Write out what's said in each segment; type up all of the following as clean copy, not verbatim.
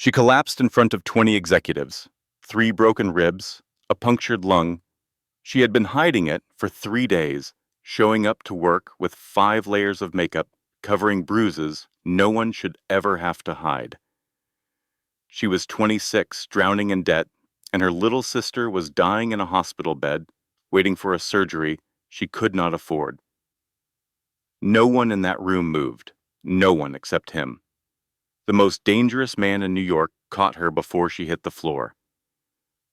She collapsed in front of 20 executives, 3 broken ribs, a punctured lung. She had been hiding it for 3 days, showing up to work with 5 layers of makeup, covering bruises no one should ever have to hide. She was 26, drowning in debt, and her little sister was dying in a hospital bed, waiting for a surgery she could not afford. No one in that room moved, no one except him. The most dangerous man in New York caught her before she hit the floor.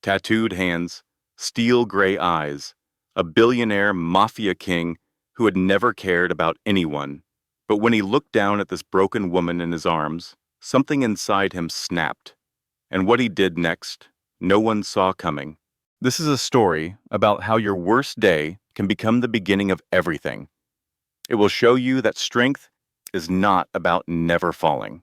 Tattooed hands, steel gray eyes, a billionaire mafia king who had never cared about anyone. But when he looked down at this broken woman in his arms, something inside him snapped. And what he did next, no one saw coming. This is a story about how your worst day can become the beginning of everything. It will show you that strength is not about never falling.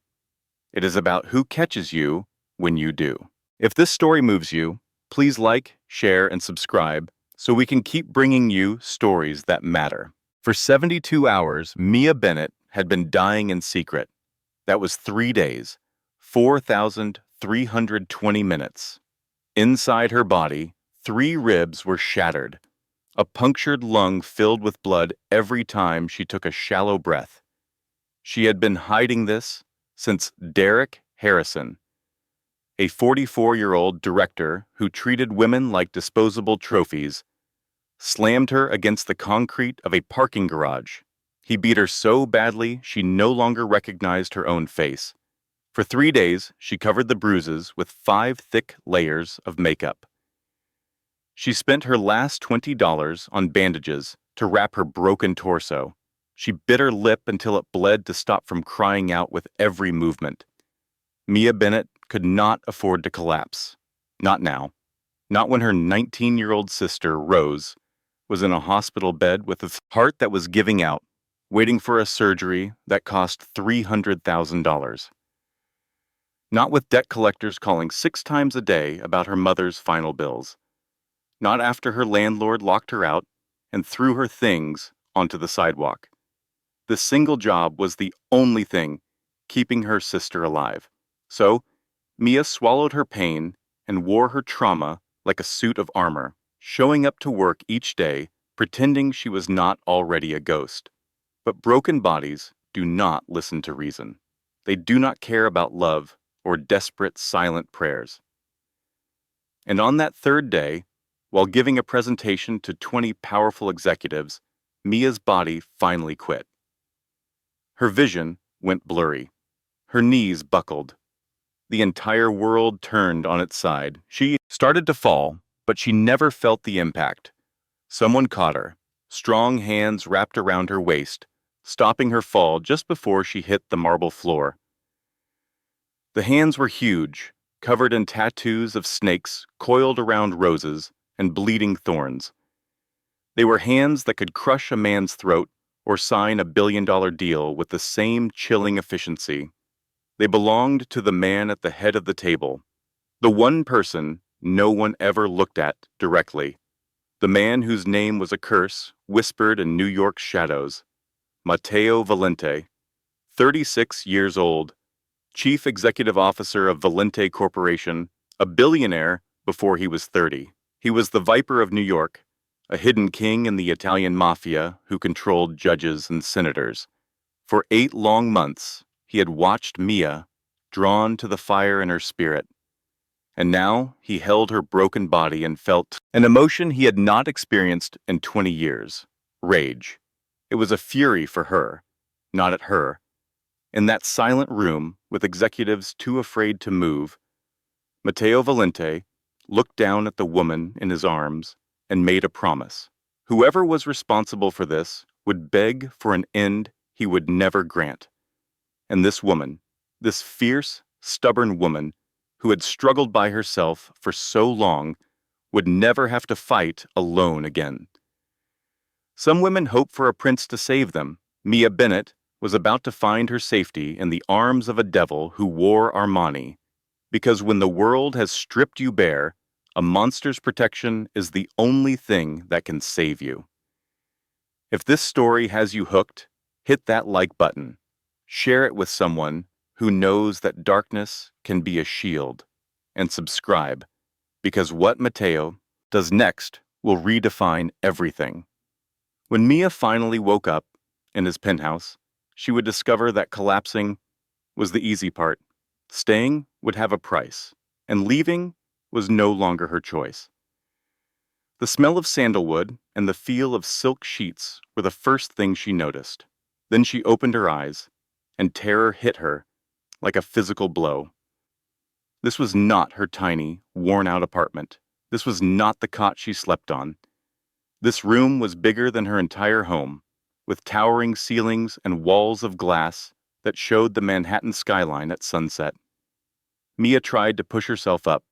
It is about who catches you when you do. If this story moves you, please like, share, and subscribe so we can keep bringing you stories that matter. For 72 hours, Mia Bennett had been dying in secret. That was 3 days, 4,320 minutes. Inside her body, 3 ribs were shattered. A punctured lung filled with blood every time she took a shallow breath. She had been hiding this since Derek Harrison, a 44-year-old director who treated women like disposable trophies, slammed her against the concrete of a parking garage. He beat her so badly she no longer recognized her own face. For 3 days, she covered the bruises with 5 thick layers of makeup. She spent her last $20 on bandages to wrap her broken torso. She bit her lip until it bled to stop from crying out with every movement. Mia Bennett could not afford to collapse. Not now. Not when her 19-year-old sister, Rose, was in a hospital bed with a heart that was giving out, waiting for a surgery that cost $300,000. Not with debt collectors calling 6 times a day about her mother's final bills. Not after her landlord locked her out and threw her things onto the sidewalk. This single job was the only thing keeping her sister alive. So, Mia swallowed her pain and wore her trauma like a suit of armor, showing up to work each day, pretending she was not already a ghost. But broken bodies do not listen to reason. They do not care about love or desperate silent prayers. And on that 3rd day, while giving a presentation to 20 powerful executives, Mia's body finally quit. Her vision went blurry. Her knees buckled. The entire world turned on its side. She started to fall, but she never felt the impact. Someone caught her. Strong hands wrapped around her waist, stopping her fall just before she hit the marble floor. The hands were huge, covered in tattoos of snakes coiled around roses and bleeding thorns. They were hands that could crush a man's throat or sign a billion-dollar deal with the same chilling efficiency. They belonged to the man at the head of the table, the one person no one ever looked at directly, the man whose name was a curse whispered in New York's shadows, Matteo Valente, 36 years old, chief executive officer of Valente Corporation, a billionaire before he was 30. He was the Viper of New York, a hidden king in the Italian Mafia who controlled judges and senators. For 8 long months, he had watched Mia, drawn to the fire in her spirit. And now he held her broken body and felt an emotion he had not experienced in 20 years, rage. It was a fury for her, not at her. In that silent room, with executives too afraid to move, Matteo Valente looked down at the woman in his arms and made a promise. Whoever was responsible for this would beg for an end he would never grant. And this woman, this fierce, stubborn woman who had struggled by herself for so long, would never have to fight alone again. Some women hope for a prince to save them. Mia Bennett was about to find her safety in the arms of a devil who wore Armani. Because when the world has stripped you bare, a monster's protection is the only thing that can save you. If this story has you hooked, hit that like button. Share it with someone who knows that darkness can be a shield, and subscribe, because what Mateo does next will redefine everything. When Mia finally woke up in his penthouse, she would discover that collapsing was the easy part. Staying would have a price, and leaving was no longer her choice. The smell of sandalwood and the feel of silk sheets were the first thing she noticed. Then she opened her eyes, and terror hit her like a physical blow. This was not her tiny, worn-out apartment. This was not the cot she slept on. This room was bigger than her entire home, with towering ceilings and walls of glass that showed the Manhattan skyline at sunset. Mia tried to push herself up,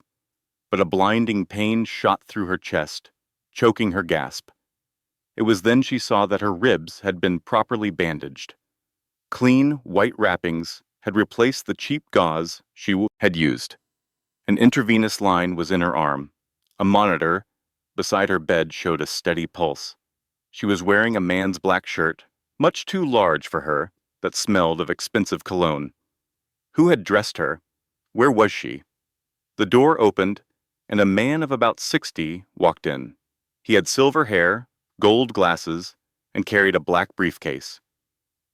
but a blinding pain shot through her chest, choking her gasp. It was then she saw that her ribs had been properly bandaged. Clean, white wrappings had replaced the cheap gauze she had used. An intravenous line was in her arm. A monitor beside her bed showed a steady pulse. She was wearing a man's black shirt, much too large for her, that smelled of expensive cologne. Who had dressed her? Where was she? The door opened, and a man of about 60 walked in. He had silver hair, gold glasses, and carried a black briefcase.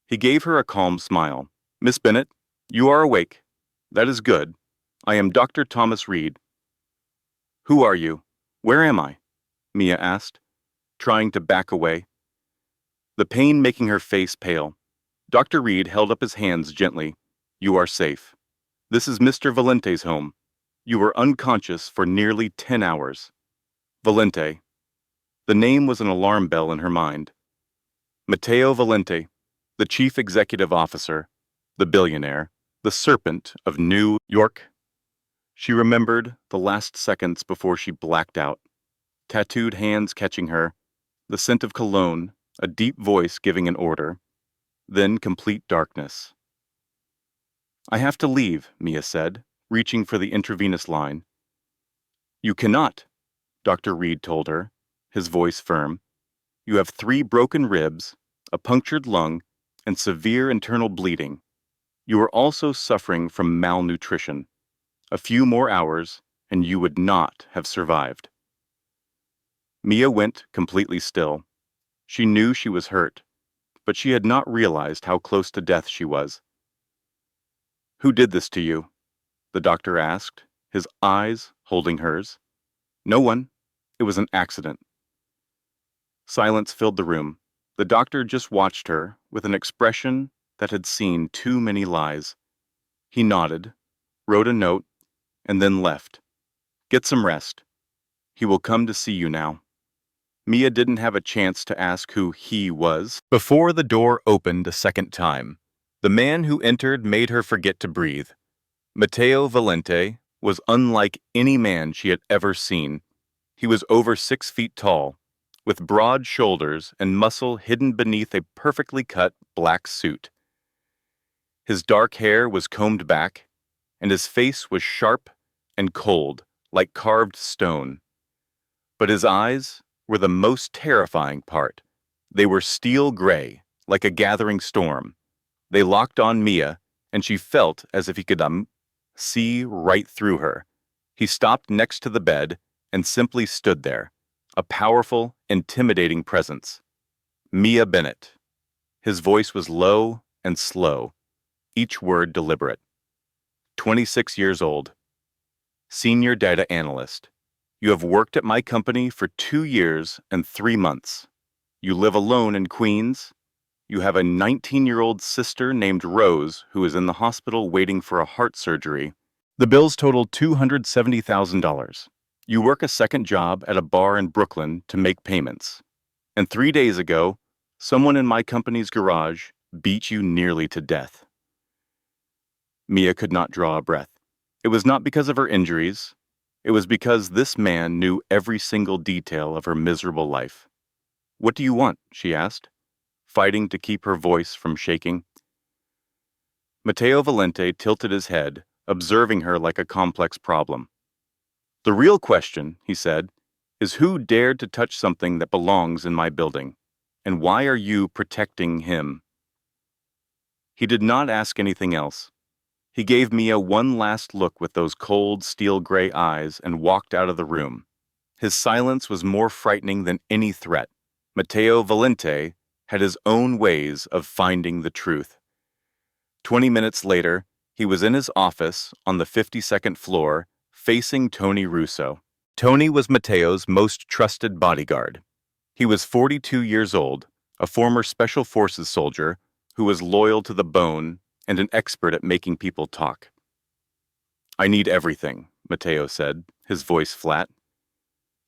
He gave her a calm smile. "Miss Bennett, you are awake. That is good. I am Dr. Thomas Reed." "Who are you? Where am I?" Mia asked, trying to back away, the pain making her face pale. Dr. Reed held up his hands gently. "You are safe. This is Mr. Valente's home. You were unconscious for nearly 10 hours. Valente." The name was an alarm bell in her mind. Mateo Valente, the chief executive officer, the billionaire, the serpent of New York. She remembered the last seconds before she blacked out. Tattooed hands catching her, the scent of cologne, a deep voice giving an order, then complete darkness. "I have to leave," Mia said, reaching for the intravenous line. "You cannot," Dr. Reed told her, his voice firm. "You have 3 broken ribs, a punctured lung, and severe internal bleeding. You are also suffering from malnutrition. A few more hours, and you would not have survived." Mia went completely still. She knew she was hurt, but she had not realized how close to death she was. "Who did this to you?" the doctor asked, his eyes holding hers. "No one. It was an accident." Silence filled the room. The doctor just watched her with an expression that had seen too many lies. He nodded, wrote a note, and then left. "Get some rest. He will come to see you now." Mia didn't have a chance to ask who he was before the door opened a second time. The man who entered made her forget to breathe. Mateo Valente was unlike any man she had ever seen. He was over 6 feet tall, with broad shoulders and muscle hidden beneath a perfectly cut black suit. His dark hair was combed back, and his face was sharp and cold, like carved stone. But his eyes were the most terrifying part. They were steel gray, like a gathering storm. They locked on Mia, and she felt as if he could see right through her. He stopped next to the bed and simply stood there, a powerful, intimidating presence. "Mia Bennett." His voice was low and slow, each word deliberate. 26 years old. Senior data analyst. You have worked at my company for 2 years and 3 months. You live alone in Queens. You have a 19-year-old sister named Rose who is in the hospital waiting for a heart surgery. The bills total $270,000. You work a second job at a bar in Brooklyn to make payments. And 3 days ago, someone in my company's garage beat you nearly to death. Mia could not draw a breath. It was not because of her injuries. It was because this man knew every single detail of her miserable life. "What do you want?" she asked, fighting to keep her voice from shaking. Mateo Valente tilted his head, observing her like a complex problem. "The real question," he said, "is who dared to touch something that belongs in my building? And why are you protecting him?" He did not ask anything else. He gave Mia one last look with those cold, steel-gray eyes and walked out of the room. His silence was more frightening than any threat. Matteo Valente had his own ways of finding the truth. 20 minutes later, he was in his office on the 52nd floor, facing Tony Russo. Tony was Matteo's most trusted bodyguard. He was 42 years old, a former Special Forces soldier who was loyal to the bone and an expert at making people talk. "I need everything," Matteo said, his voice flat.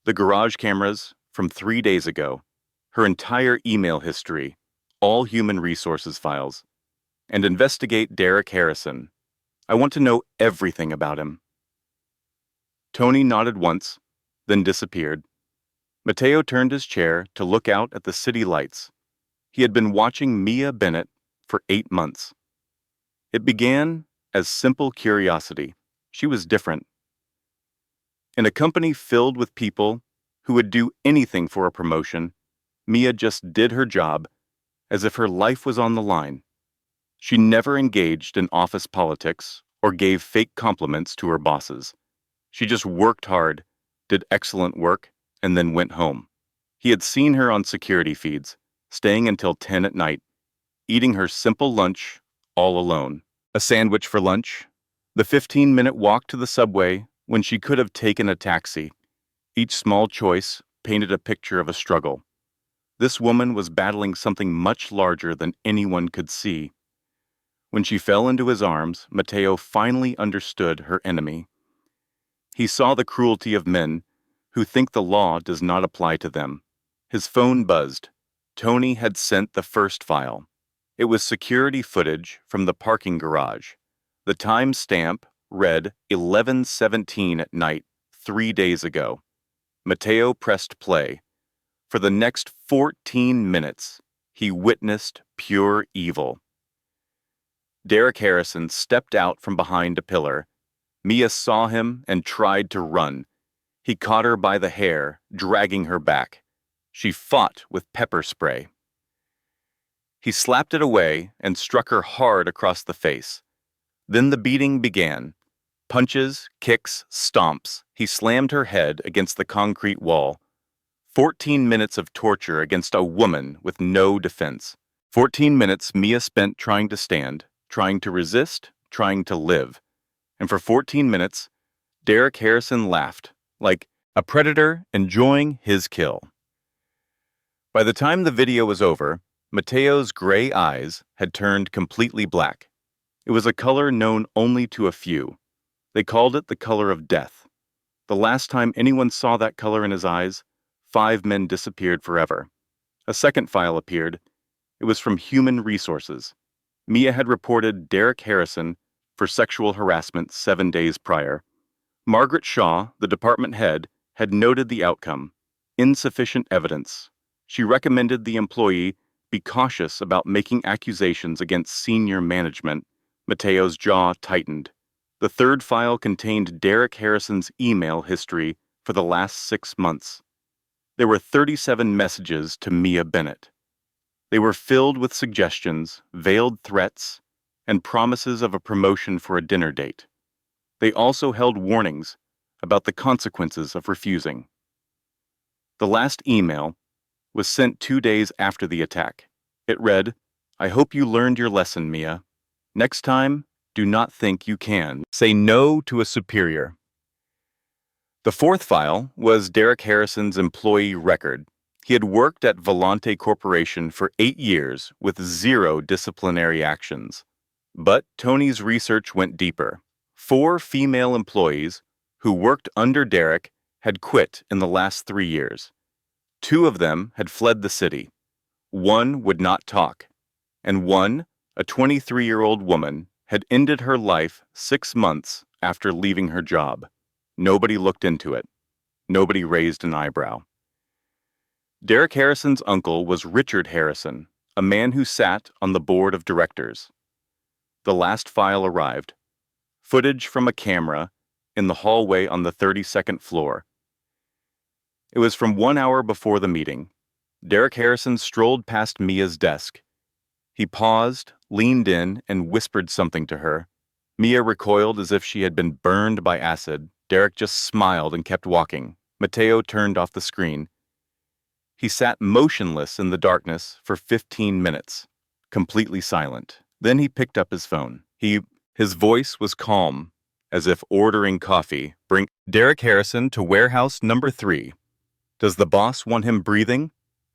"The garage cameras from 3 days ago, her entire email history, all human resources files, and investigate Derek Harrison. I want to know everything about him." Tony nodded once, then disappeared. Matteo turned his chair to look out at the city lights. He had been watching Mia Bennett for 8 months. It began as simple curiosity. She was different. In a company filled with people who would do anything for a promotion, Mia just did her job as if her life was on the line. She never engaged in office politics or gave fake compliments to her bosses. She just worked hard, did excellent work, and then went home. He had seen her on security feeds, staying until 10 at night, eating her simple lunch all alone. A sandwich for lunch, the 15-minute walk to the subway when she could have taken a taxi. Each small choice painted a picture of a struggle. This woman was battling something much larger than anyone could see. When she fell into his arms, Matteo finally understood her enemy. He saw the cruelty of men who think the law does not apply to them. His phone buzzed. Tony had sent the first file. It was security footage from the parking garage. The time stamp read 11:17 at night, 3 days ago. Matteo pressed play. For the next 14 minutes, he witnessed pure evil. Derek Harrison stepped out from behind a pillar. Mia saw him and tried to run. He caught her by the hair, dragging her back. She fought with pepper spray. He slapped it away and struck her hard across the face. Then the beating began. Punches, kicks, stomps. He slammed her head against the concrete wall. 14 minutes of torture against a woman with no defense. 14 minutes Mia spent trying to stand, trying to resist, trying to live. And for 14 minutes, Derek Harrison laughed, like a predator enjoying his kill. By the time the video was over, Matteo's gray eyes had turned completely black. It was a color known only to a few. They called it the color of death. The last time anyone saw that color in his eyes, 5 men disappeared forever. A second file appeared. It was from Human Resources. Mia had reported Derek Harrison for sexual harassment 7 days prior. Margaret Shaw, the department head, had noted the outcome. Insufficient evidence. She recommended the employee be cautious about making accusations against senior management. Matteo's jaw tightened. The third file contained Derek Harrison's email history for the last 6 months. There were 37 messages to Mia Bennett. They were filled with suggestions, veiled threats, and promises of a promotion for a dinner date. They also held warnings about the consequences of refusing. The last email was sent 2 days after the attack. It read, "I hope you learned your lesson, Mia. Next time, do not think you can say no to a superior." The fourth file was Derek Harrison's employee record. He had worked at Volante Corporation for 8 years with 0 disciplinary actions. But Tony's research went deeper. 4 female employees who worked under Derek had quit in the last 3 years. 2 of them had fled the city. 1 would not talk. And 1, a 23-year-old woman, had ended her life 6 months after leaving her job. Nobody looked into it. Nobody raised an eyebrow. Derek Harrison's uncle was Richard Harrison, a man who sat on the board of directors. The last file arrived. Footage from a camera in the hallway on the 32nd floor. It was from 1 hour before the meeting. Derek Harrison strolled past Mia's desk. He paused, leaned in, and whispered something to her. Mia recoiled as if she had been burned by acid. Derek just smiled and kept walking. Matteo turned off the screen. He sat motionless in the darkness for 15 minutes, completely silent. Then he picked up his phone. His voice was calm, as if ordering coffee. Bring Derek Harrison to warehouse number 3. Does the boss want him breathing?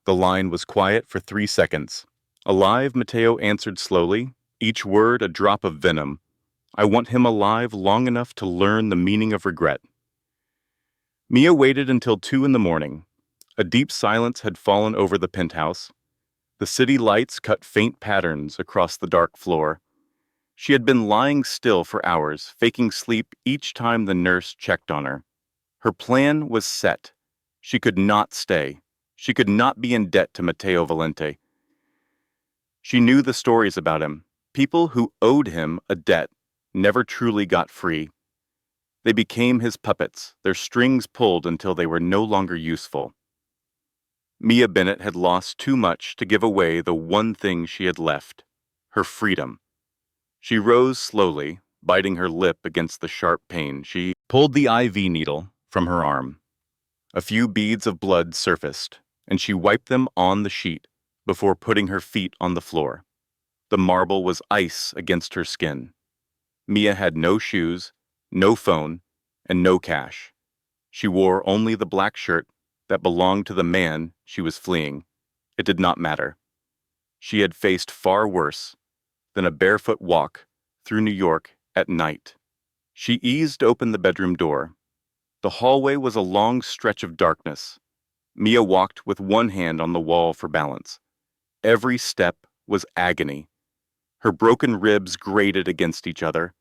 The line was quiet for 3 seconds. Alive, Matteo answered slowly, each word a drop of venom. I want him alive long enough to learn the meaning of regret. Mia waited until 2 in the morning. A deep silence had fallen over the penthouse. The city lights cut faint patterns across the dark floor. She had been lying still for hours, faking sleep each time the nurse checked on her. Her plan was set. She could not stay. She could not be in debt to Matteo Valente. She knew the stories about him. People who owed him a debt never truly got free. They became his puppets, their strings pulled until they were no longer useful. Mia Bennett had lost too much to give away the one thing she had left, her freedom. She rose slowly, biting her lip against the sharp pain. She pulled the IV needle from her arm. A few beads of blood surfaced, and she wiped them on the sheet before putting her feet on the floor. The marble was ice against her skin. Mia had no shoes, no phone, and no cash. She wore only the black shirt that belonged to the man she was fleeing. It did not matter. She had faced far worse than a barefoot walk through New York at night. She eased open the bedroom door. The hallway was a long stretch of darkness. Mia walked with one hand on the wall for balance. Every step was agony. Her broken ribs grated against each other.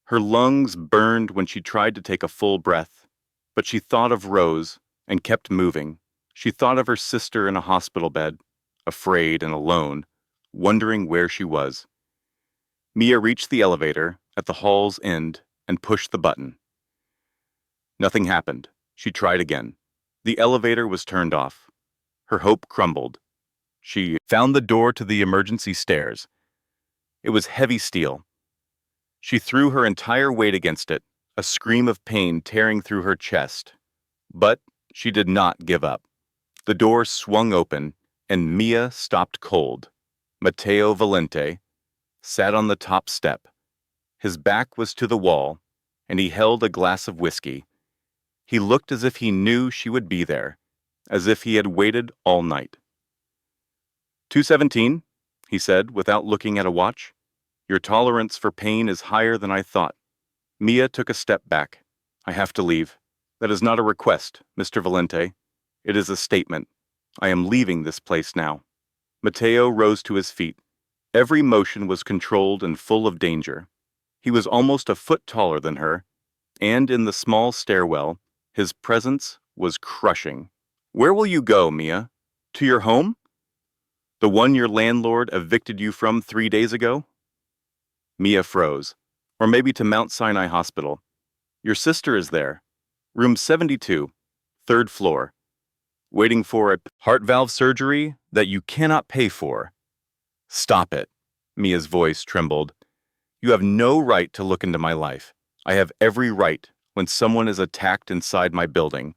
Her lungs burned when she tried to take a full breath. But she thought of Rose and kept moving. She thought of her sister in a hospital bed, afraid and alone, wondering where she was. Mia reached the elevator at the hall's end and pushed the button. Nothing happened. She tried again. The elevator was turned off. Her hope crumbled. She found the door to the emergency stairs. It was heavy steel. She threw her entire weight against it, a scream of pain tearing through her chest. But she did not give up. The door swung open, and Mia stopped cold. Matteo Valente sat on the top step. His back was to the wall, and he held a glass of whiskey. He looked as if he knew she would be there, as if he had waited all night. 2:17, he said, without looking at a watch. Your tolerance for pain is higher than I thought. Mia took a step back. I have to leave. That is not a request, Mr. Valente. It is a statement. I am leaving this place now. Matteo rose to his feet. Every motion was controlled and full of danger. He was almost a foot taller than her, and in the small stairwell, his presence was crushing. Where will you go, Mia? To your home? The one your landlord evicted you from 3 days ago? Mia froze. Or maybe to Mount Sinai Hospital. Your sister is there. Room 72, 3rd floor. Waiting for a heart valve surgery that you cannot pay for. Stop it. Mia's voice trembled. You have no right to look into my life. I have every right when someone is attacked inside my building,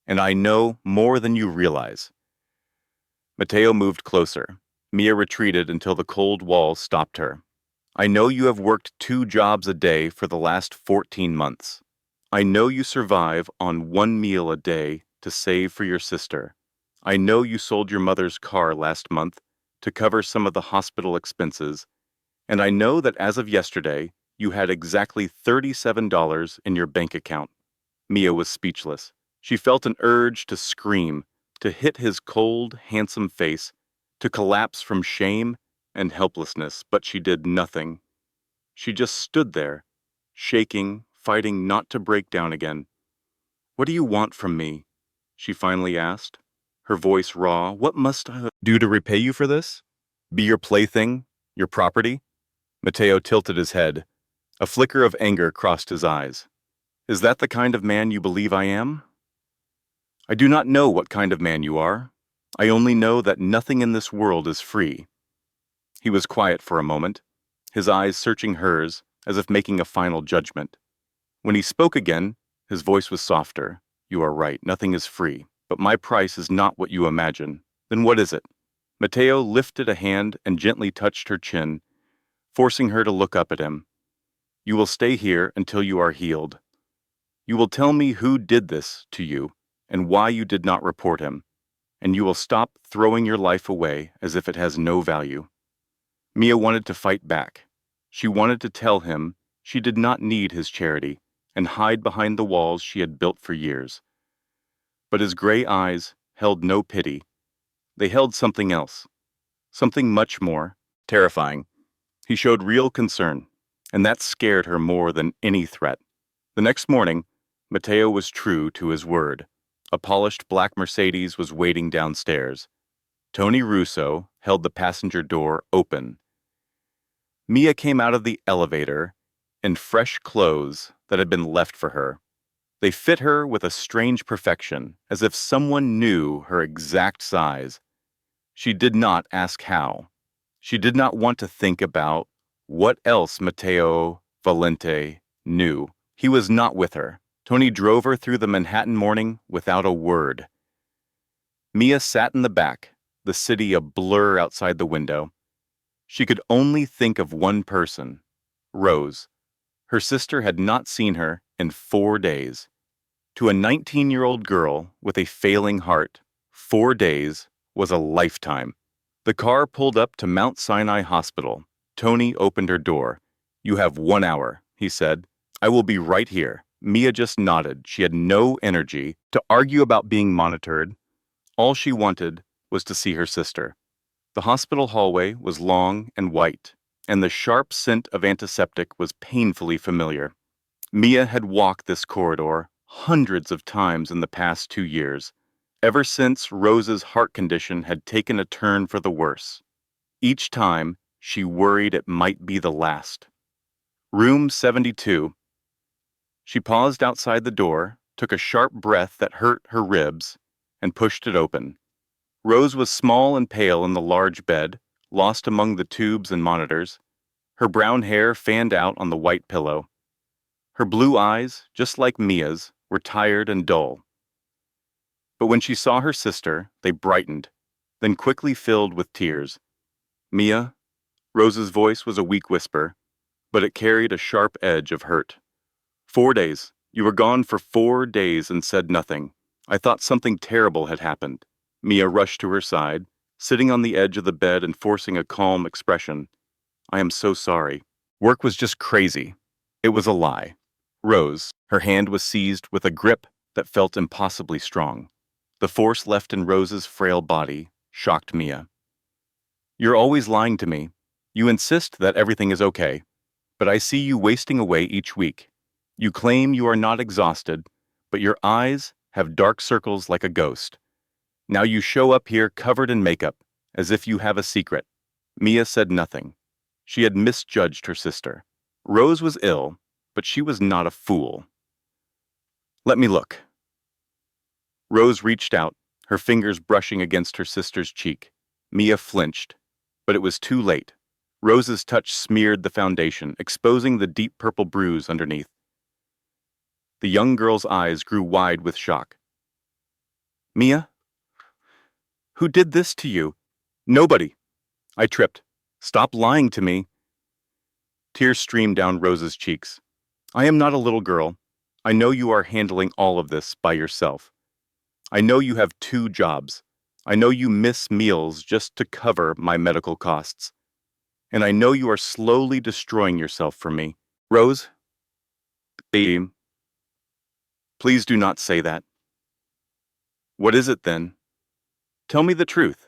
and I know more than you realize. Matteo moved closer. Mia retreated until the cold wall stopped her. I know you have worked 2 jobs a day for the last 14 months. I know you survive on 1 meal a day to save for your sister. I know you sold your mother's car last month to cover some of the hospital expenses, and I know that as of yesterday, you had exactly $37 in your bank account. Mia was speechless. She felt an urge to scream, to hit his cold, handsome face, to collapse from shame and helplessness, but she did nothing. She just stood there, shaking, fighting not to break down again. What do you want from me? She finally asked, her voice raw. What must I do to repay you for this? Be your plaything? Your property? Matteo tilted his head. A flicker of anger crossed his eyes. Is that the kind of man you believe I am? I do not know what kind of man you are. I only know that nothing in this world is free. He was quiet for a moment, his eyes searching hers as if making a final judgment. When he spoke again, his voice was softer. You are right, nothing is free, but my price is not what you imagine. Then what is it? Mateo lifted a hand and gently touched her chin, forcing her to look up at him. You will stay here until you are healed. You will tell me who did this to you and why you did not report him, and you will stop throwing your life away as if it has no value. Mia wanted to fight back. She wanted to tell him she did not need his charity and hide behind the walls she had built for years. But his gray eyes held no pity. They held something else, something much more terrifying. He showed real concern, and that scared her more than any threat. The next morning, Mateo was true to his word. A polished black Mercedes was waiting downstairs. Tony Russo held the passenger door open. Mia came out of the elevator in fresh clothes that had been left for her. They fit her with a strange perfection, as if someone knew her exact size. She did not ask how. She did not want to think about what else Mateo Valente knew. He was not with her. Tony drove her through the Manhattan morning without a word. Mia sat in the back, the city a blur outside the window. She could only think of one person, Rose. Her sister had not seen her in 4 days. To a 19-year-old girl with a failing heart, 4 days was a lifetime. The car pulled up to Mount Sinai Hospital. Tony opened her door. You have 1 hour, he said. I will be right here. Mia just nodded. She had no energy to argue about being monitored. All she wanted was to see her sister. The hospital hallway was long and white, and the sharp scent of antiseptic was painfully familiar. Mia had walked this corridor hundreds of times in the past 2 years, ever since Rose's heart condition had taken a turn for the worse. Each time, she worried it might be the last. Room 72. She paused outside the door, took a sharp breath that hurt her ribs, and pushed it open. Rose was small and pale in the large bed, lost among the tubes and monitors. Her brown hair fanned out on the white pillow. Her blue eyes, just like Mia's, were tired and dull. But when she saw her sister, they brightened, then quickly filled with tears. Mia? Rose's voice was a weak whisper, but it carried a sharp edge of hurt. 4 days. You were gone for 4 days and said nothing. I thought something terrible had happened. Mia rushed to her side, sitting on the edge of the bed and forcing a calm expression. I am so sorry. Work was just crazy. It was a lie. Rose, her hand was seized with a grip that felt impossibly strong. The force left in Rose's frail body shocked Mia. You're always lying to me. You insist that everything is okay, but I see you wasting away each week. You claim you are not exhausted, but your eyes have dark circles like a ghost. Now you show up here covered in makeup, as if you have a secret. Mia said nothing. She had misjudged her sister. Rose was ill, but she was not a fool. Let me look. Rose reached out, her fingers brushing against her sister's cheek. Mia flinched, but it was too late. Rose's touch smeared the foundation, exposing the deep purple bruise underneath. The young girl's eyes grew wide with shock. Mia? Who did this to you? Nobody. I tripped. Stop lying to me. Tears streamed down Rose's cheeks. I am not a little girl. I know you are handling all of this by yourself. I know you have 2 jobs. I know you miss meals just to cover my medical costs. And I know you are slowly destroying yourself for me. Rose? Babe. Please do not say that. What is it then? Tell me the truth.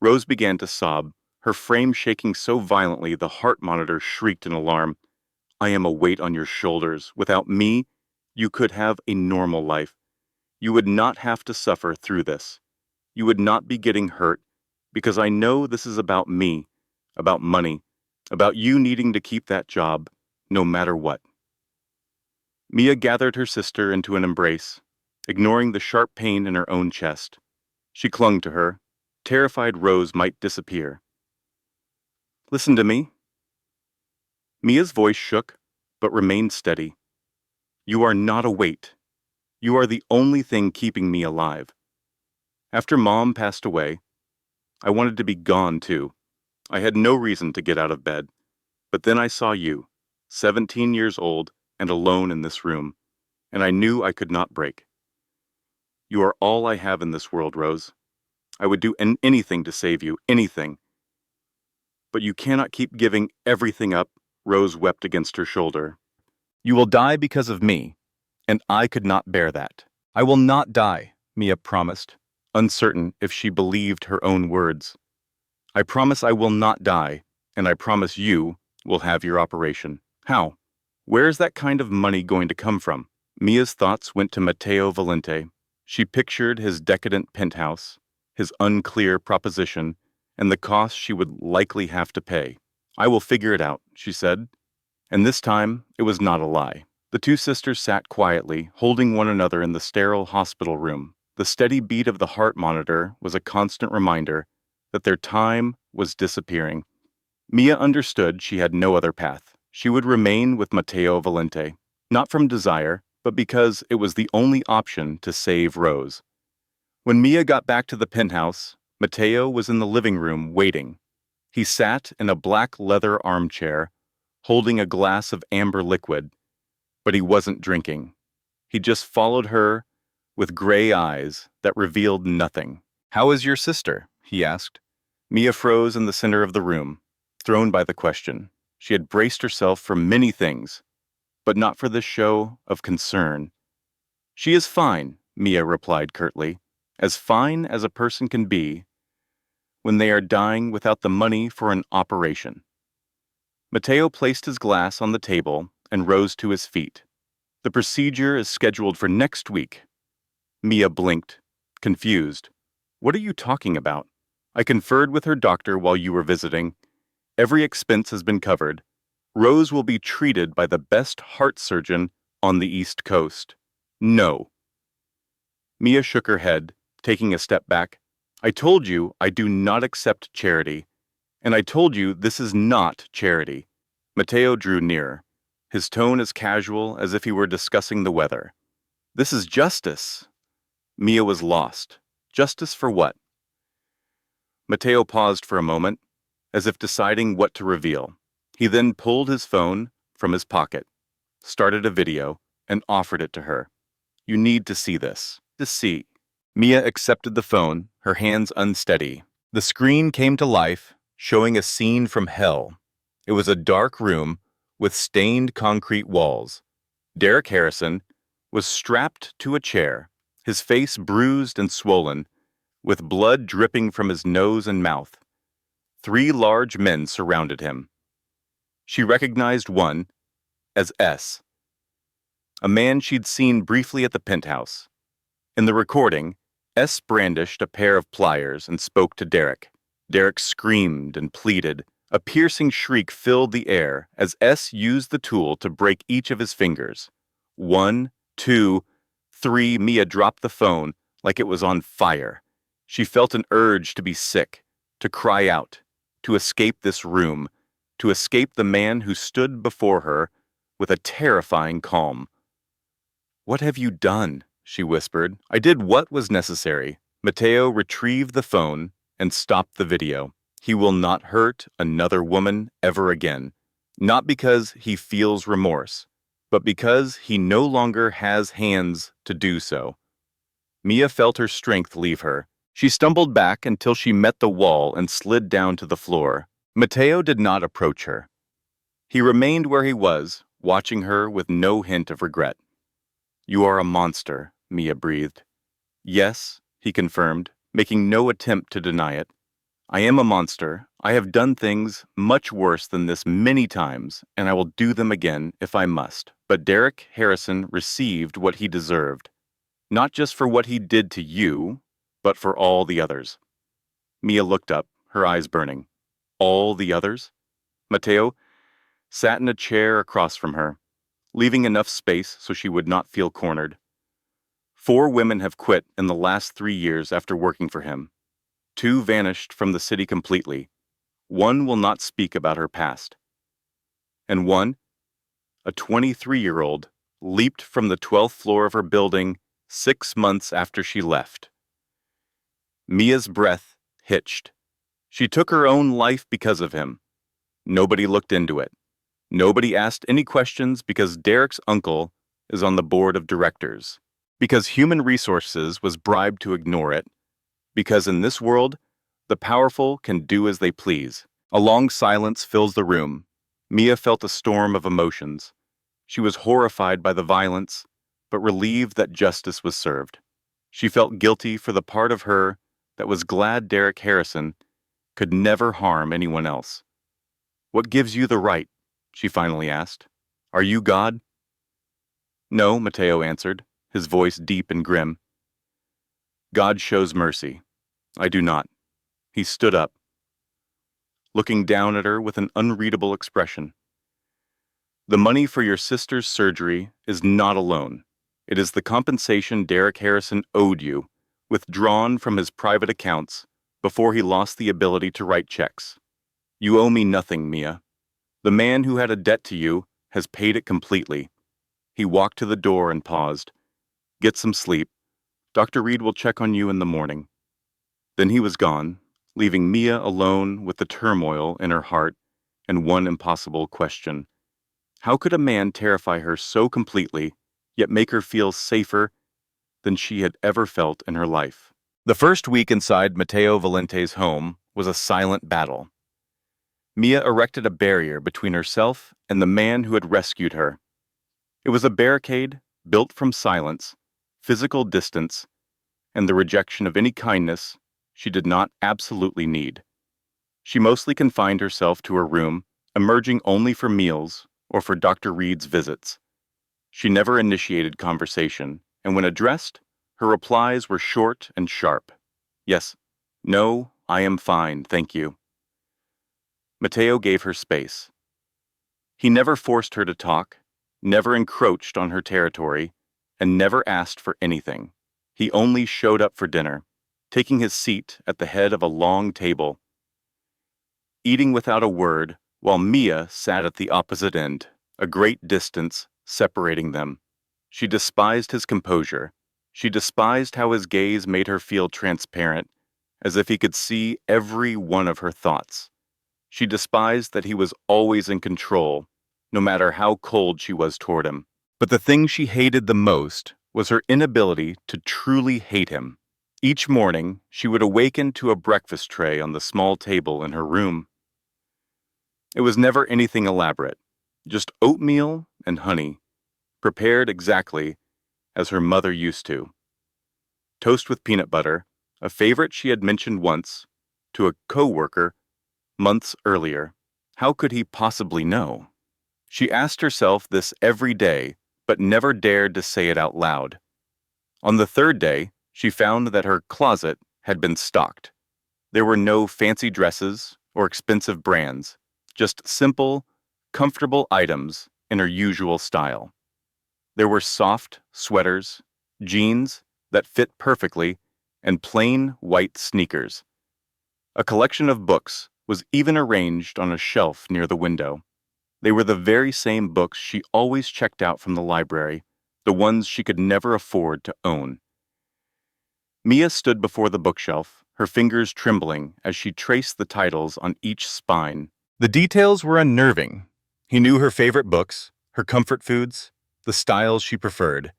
Rose began to sob, her frame shaking so violently the heart monitor shrieked in alarm. I am a weight on your shoulders. Without me, you could have a normal life. You would not have to suffer through this. You would not be getting hurt, because I know this is about me, about money, about you needing to keep that job, no matter what. Mia gathered her sister into an embrace, ignoring the sharp pain in her own chest. She clung to her, terrified Rose might disappear. Listen to me. Mia's voice shook, but remained steady. You are not a weight. You are the only thing keeping me alive. After Mom passed away, I wanted to be gone too. I had no reason to get out of bed. But then I saw you, 17 years old and alone in this room, and I knew I could not break. You are all I have in this world, Rose. I would do anything to save you, anything. But you cannot keep giving everything up, Rose wept against her shoulder. You will die because of me, and I could not bear that. I will not die, Mia promised, uncertain if she believed her own words. I promise I will not die, and I promise you will have your operation. How? Where is that kind of money going to come from? Mia's thoughts went to Matteo Valente. She pictured his decadent penthouse, his unclear proposition, and the cost she would likely have to pay. I will figure it out, she said. And this time, it was not a lie. The two sisters sat quietly, holding one another in the sterile hospital room. The steady beat of the heart monitor was a constant reminder that their time was disappearing. Mia understood she had no other path. She would remain with Matteo Valente, not from desire, but because it was the only option to save Rose. When Mia got back to the penthouse, Matteo was in the living room waiting. He sat in a black leather armchair, holding a glass of amber liquid, but he wasn't drinking. He just followed her with gray eyes that revealed nothing. How is your sister? He asked. Mia froze in the center of the room, thrown by the question. She had braced herself for many things, but not for this show of concern. She is fine, Mia replied curtly, as fine as a person can be when they are dying without the money for an operation. Matteo placed his glass on the table and rose to his feet. The procedure is scheduled for next week. Mia blinked, confused. What are you talking about? I conferred with her doctor while you were visiting. Every expense has been covered. Rose will be treated by the best heart surgeon on the East Coast. No. Mia shook her head, taking a step back. I told you I do not accept charity, and I told you this is not charity. Matteo drew nearer, his tone as casual as if he were discussing the weather. This is justice. Mia was lost. Justice for what? Matteo paused for a moment, as if deciding what to reveal. He then pulled his phone from his pocket, started a video, and offered it to her. You need to see this. To see. Mia accepted the phone, her hands unsteady. The screen came to life, showing a scene from hell. It was a dark room with stained concrete walls. Derek Harrison was strapped to a chair, his face bruised and swollen, with blood dripping from his nose and mouth. 3 large men surrounded him. She recognized one as S, a man she'd seen briefly at the penthouse. In the recording, S brandished a pair of pliers and spoke to Derek. Derek screamed and pleaded. A piercing shriek filled the air as S used the tool to break each of his fingers. 1, 2, 3, Mia dropped the phone like it was on fire. She felt an urge to be sick, to cry out, to escape this room, to escape the man who stood before her with a terrifying calm. What have you done? She whispered. I did what was necessary. Matteo retrieved the phone and stopped the video. He will not hurt another woman ever again. Not because he feels remorse, but because he no longer has hands to do so. Mia felt her strength leave her. She stumbled back until she met the wall and slid down to the floor. Matteo did not approach her. He remained where he was, watching her with no hint of regret. You are a monster, Mia breathed. Yes, he confirmed, making no attempt to deny it. I am a monster. I have done things much worse than this many times, and I will do them again if I must. But Derek Harrison received what he deserved, not just for what he did to you, but for all the others. Mia looked up, her eyes burning. All the others? Matteo sat in a chair across from her, leaving enough space so she would not feel cornered. 4 women have quit in the last 3 years after working for him. 2 vanished from the city completely. 1 will not speak about her past. and one, a 23-year-old, leaped from the 12th floor of her building 6 months after she left. Mia's breath hitched. She took her own life because of him. Nobody looked into it. Nobody asked any questions because Derek's uncle is on the board of directors. Because human resources was bribed to ignore it. Because in this world, the powerful can do as they please. A long silence fills the room. Mia felt a storm of emotions. She was horrified by the violence, but relieved that justice was served. She felt guilty for the part of her that was glad Derek Harrison could never harm anyone else. "What gives you the right?" she finally asked. "Are you God?" "No," Mateo answered, his voice deep and grim. "God shows mercy. I do not." He stood up, looking down at her with an unreadable expression. "The money for your sister's surgery is not a loan. It is the compensation Derek Harrison owed you, withdrawn from his private accounts before he lost the ability to write checks. You owe me nothing, Mia. The man who had a debt to you has paid it completely." He walked to the door and paused. "Get some sleep. Dr. Reed will check on you in the morning." Then he was gone, leaving Mia alone with the turmoil in her heart and one impossible question. How could a man terrify her so completely, yet make her feel safer than she had ever felt in her life? The first week inside Mateo Valente's home was a silent battle. Mia erected a barrier between herself and the man who had rescued her. It was a barricade built from silence, physical distance, and the rejection of any kindness she did not absolutely need. She mostly confined herself to her room, emerging only for meals or for Dr. Reed's visits. She never initiated conversation, and when addressed, her replies were short and sharp. "Yes, no, I am fine, thank you." Mateo gave her space. He never forced her to talk, never encroached on her territory, and never asked for anything. He only showed up for dinner, taking his seat at the head of a long table, eating without a word while Mia sat at the opposite end, a great distance separating them. She despised his composure. She despised how his gaze made her feel transparent, as if he could see every one of her thoughts. She despised that he was always in control, no matter how cold she was toward him. But the thing she hated the most was her inability to truly hate him. Each morning, she would awaken to a breakfast tray on the small table in her room. It was never anything elaborate, just oatmeal and honey, prepared exactly as her mother used to. Toast with peanut butter, a favorite she had mentioned once to a co-worker months earlier. How could he possibly know? She asked herself this every day, but never dared to say it out loud. On the third day, she found that her closet had been stocked. There were no fancy dresses or expensive brands, just simple, comfortable items in her usual style. There were soft sweaters, jeans that fit perfectly, and plain white sneakers. A collection of books was even arranged on a shelf near the window. They were the very same books she always checked out from the library, the ones she could never afford to own. Mia stood before the bookshelf, her fingers trembling as she traced the titles on each spine. The details were unnerving. He knew her favorite books, her comfort foods, the styles she preferred.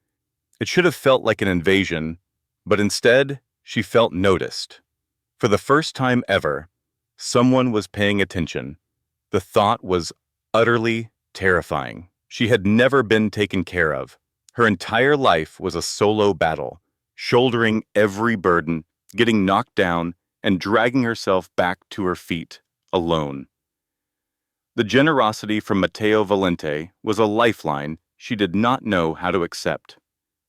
It should have felt like an invasion, but instead, she felt noticed. For the first time ever, someone was paying attention. The thought was utterly terrifying. She had never been taken care of. Her entire life was a solo battle, shouldering every burden, getting knocked down, and dragging herself back to her feet, alone. The generosity from Mateo Valente was a lifeline she did not know how to accept.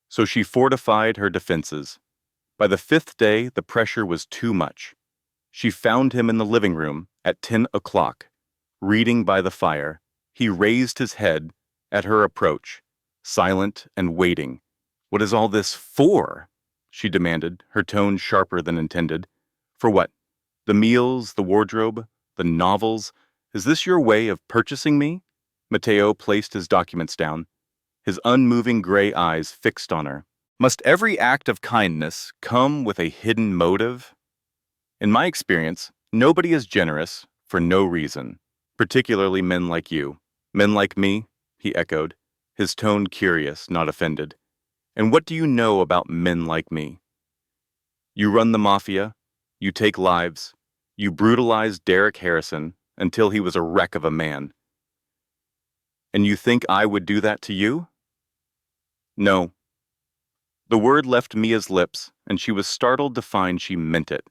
So she fortified her defenses. By the fifth day, the pressure was too much. She found him in the living room at 10 o'clock, reading by the fire. He raised his head at her approach, silent and waiting. "What is all this for?" she demanded, her tone sharper than intended. "For what? The meals, the wardrobe, the novels? Is this your way of purchasing me?" Mateo placed his documents down, his unmoving gray eyes fixed on her. Must every act of kindness come with a hidden motive? In my experience, nobody is generous for no reason, particularly men like you. Men like me? He echoed, his tone curious, not offended. And what do you know about men like me? You run the Mafia, you take lives, you brutalized Derek Harrison until he was a wreck of a man. And you think I would do that to you? No. The word left Mia's lips, and she was startled to find she meant it.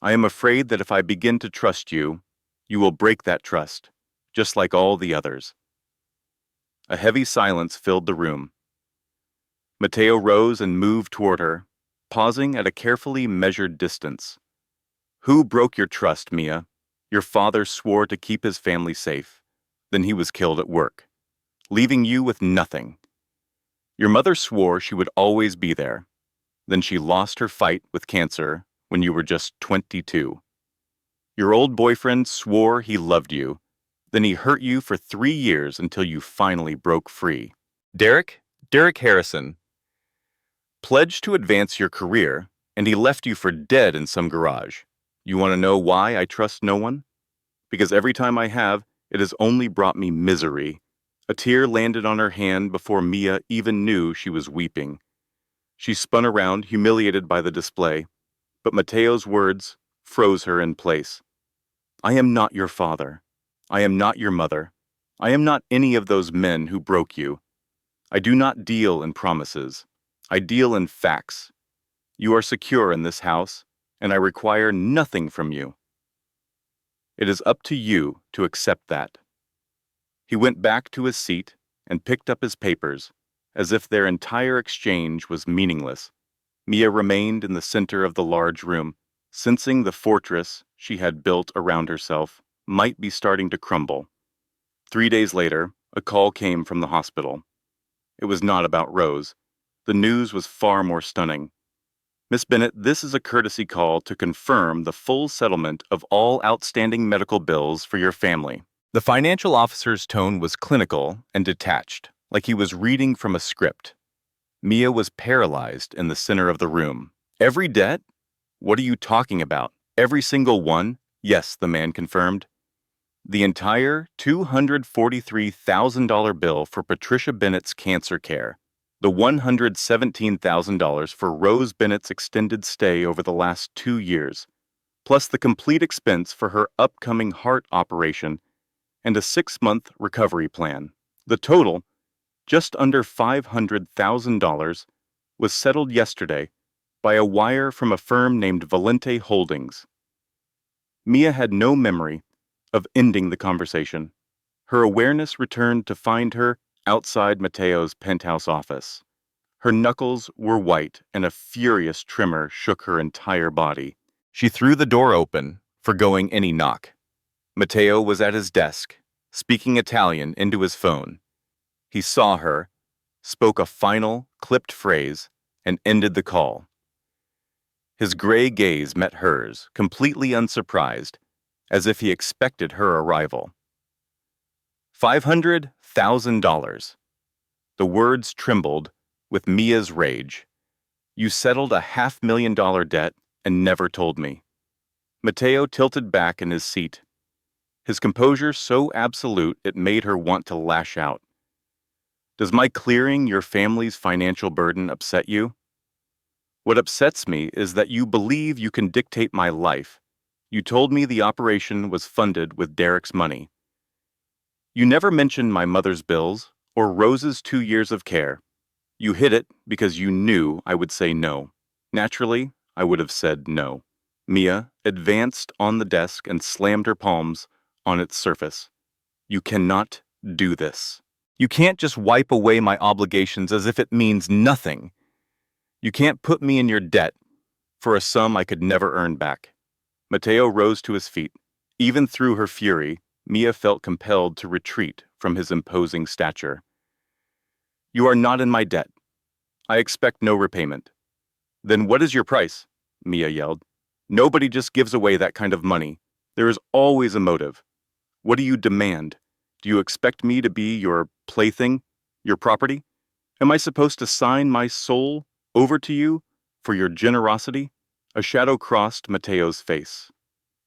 I am afraid that if I begin to trust you, you will break that trust, just like all the others. A heavy silence filled the room. Mateo rose and moved toward her, pausing at a carefully measured distance. Who broke your trust, Mia? Your father swore to keep his family safe. Then he was killed at work, leaving you with nothing. Your mother swore she would always be there. Then she lost her fight with cancer when you were just 22. Your old boyfriend swore he loved you. Then he hurt you for 3 years until you finally broke free. Derek Harrison, pledged to advance your career, and he left you for dead in some garage. You want to know why I trust no one? Because every time I have, it has only brought me misery. A tear landed on her hand before Mia even knew she was weeping. She spun around, humiliated by the display, but Mateo's words froze her in place. I am not your father. I am not your mother. I am not any of those men who broke you. I do not deal in promises. I deal in facts. You are secure in this house, and I require nothing from you. It is up to you to accept that. He went back to his seat and picked up his papers, as if their entire exchange was meaningless. Mia remained in the center of the large room, sensing the fortress she had built around herself might be starting to crumble. 3 days later, a call came from the hospital. It was not about Rose. The news was far more stunning. Miss Bennett, this is a courtesy call to confirm the full settlement of all outstanding medical bills for your family. The financial officer's tone was clinical and detached, like he was reading from a script. Mia was paralyzed in the center of the room. Every debt? What are you talking about? Every single one? Yes, the man confirmed. The entire $243,000 bill for Patricia Bennett's cancer care. The $117,000 for Rose Bennett's extended stay over the last 2 years, plus the complete expense for her upcoming heart operation and a 6-month recovery plan. The total, just under $500,000, was settled yesterday by a wire from a firm named Valente Holdings. Mia had no memory of ending the conversation. Her awareness returned to find her outside Mateo's penthouse office. Her knuckles were white and a furious tremor shook her entire body. She threw the door open, forgoing any knock. Mateo was at his desk, speaking Italian into his phone. He saw her, spoke a final, clipped phrase, and ended the call. His gray gaze met hers, completely unsurprised, as if he expected her arrival. $500,000. The words trembled with Mia's rage. You settled a $500,000 debt and never told me. Mateo tilted back in his seat, his composure so absolute it made her want to lash out. Does my clearing your family's financial burden upset you? What upsets me is that you believe you can dictate my life. You told me the operation was funded with Derek's money. You never mentioned my mother's bills or Rose's 2 years of care. You hid it because you knew I would say no. Naturally, I would have said no. Mia advanced on the desk and slammed her palms on its surface. You cannot do this. You can't just wipe away my obligations as if it means nothing. You can't put me in your debt for a sum I could never earn back. Mateo rose to his feet. Even through her fury, Mia felt compelled to retreat from his imposing stature. You are not in my debt. I expect no repayment. Then what is your price? Mia yelled. Nobody just gives away that kind of money. There is always a motive. What do you demand? Do you expect me to be your plaything, your property? Am I supposed to sign my soul over to you for your generosity? A shadow crossed Mateo's face.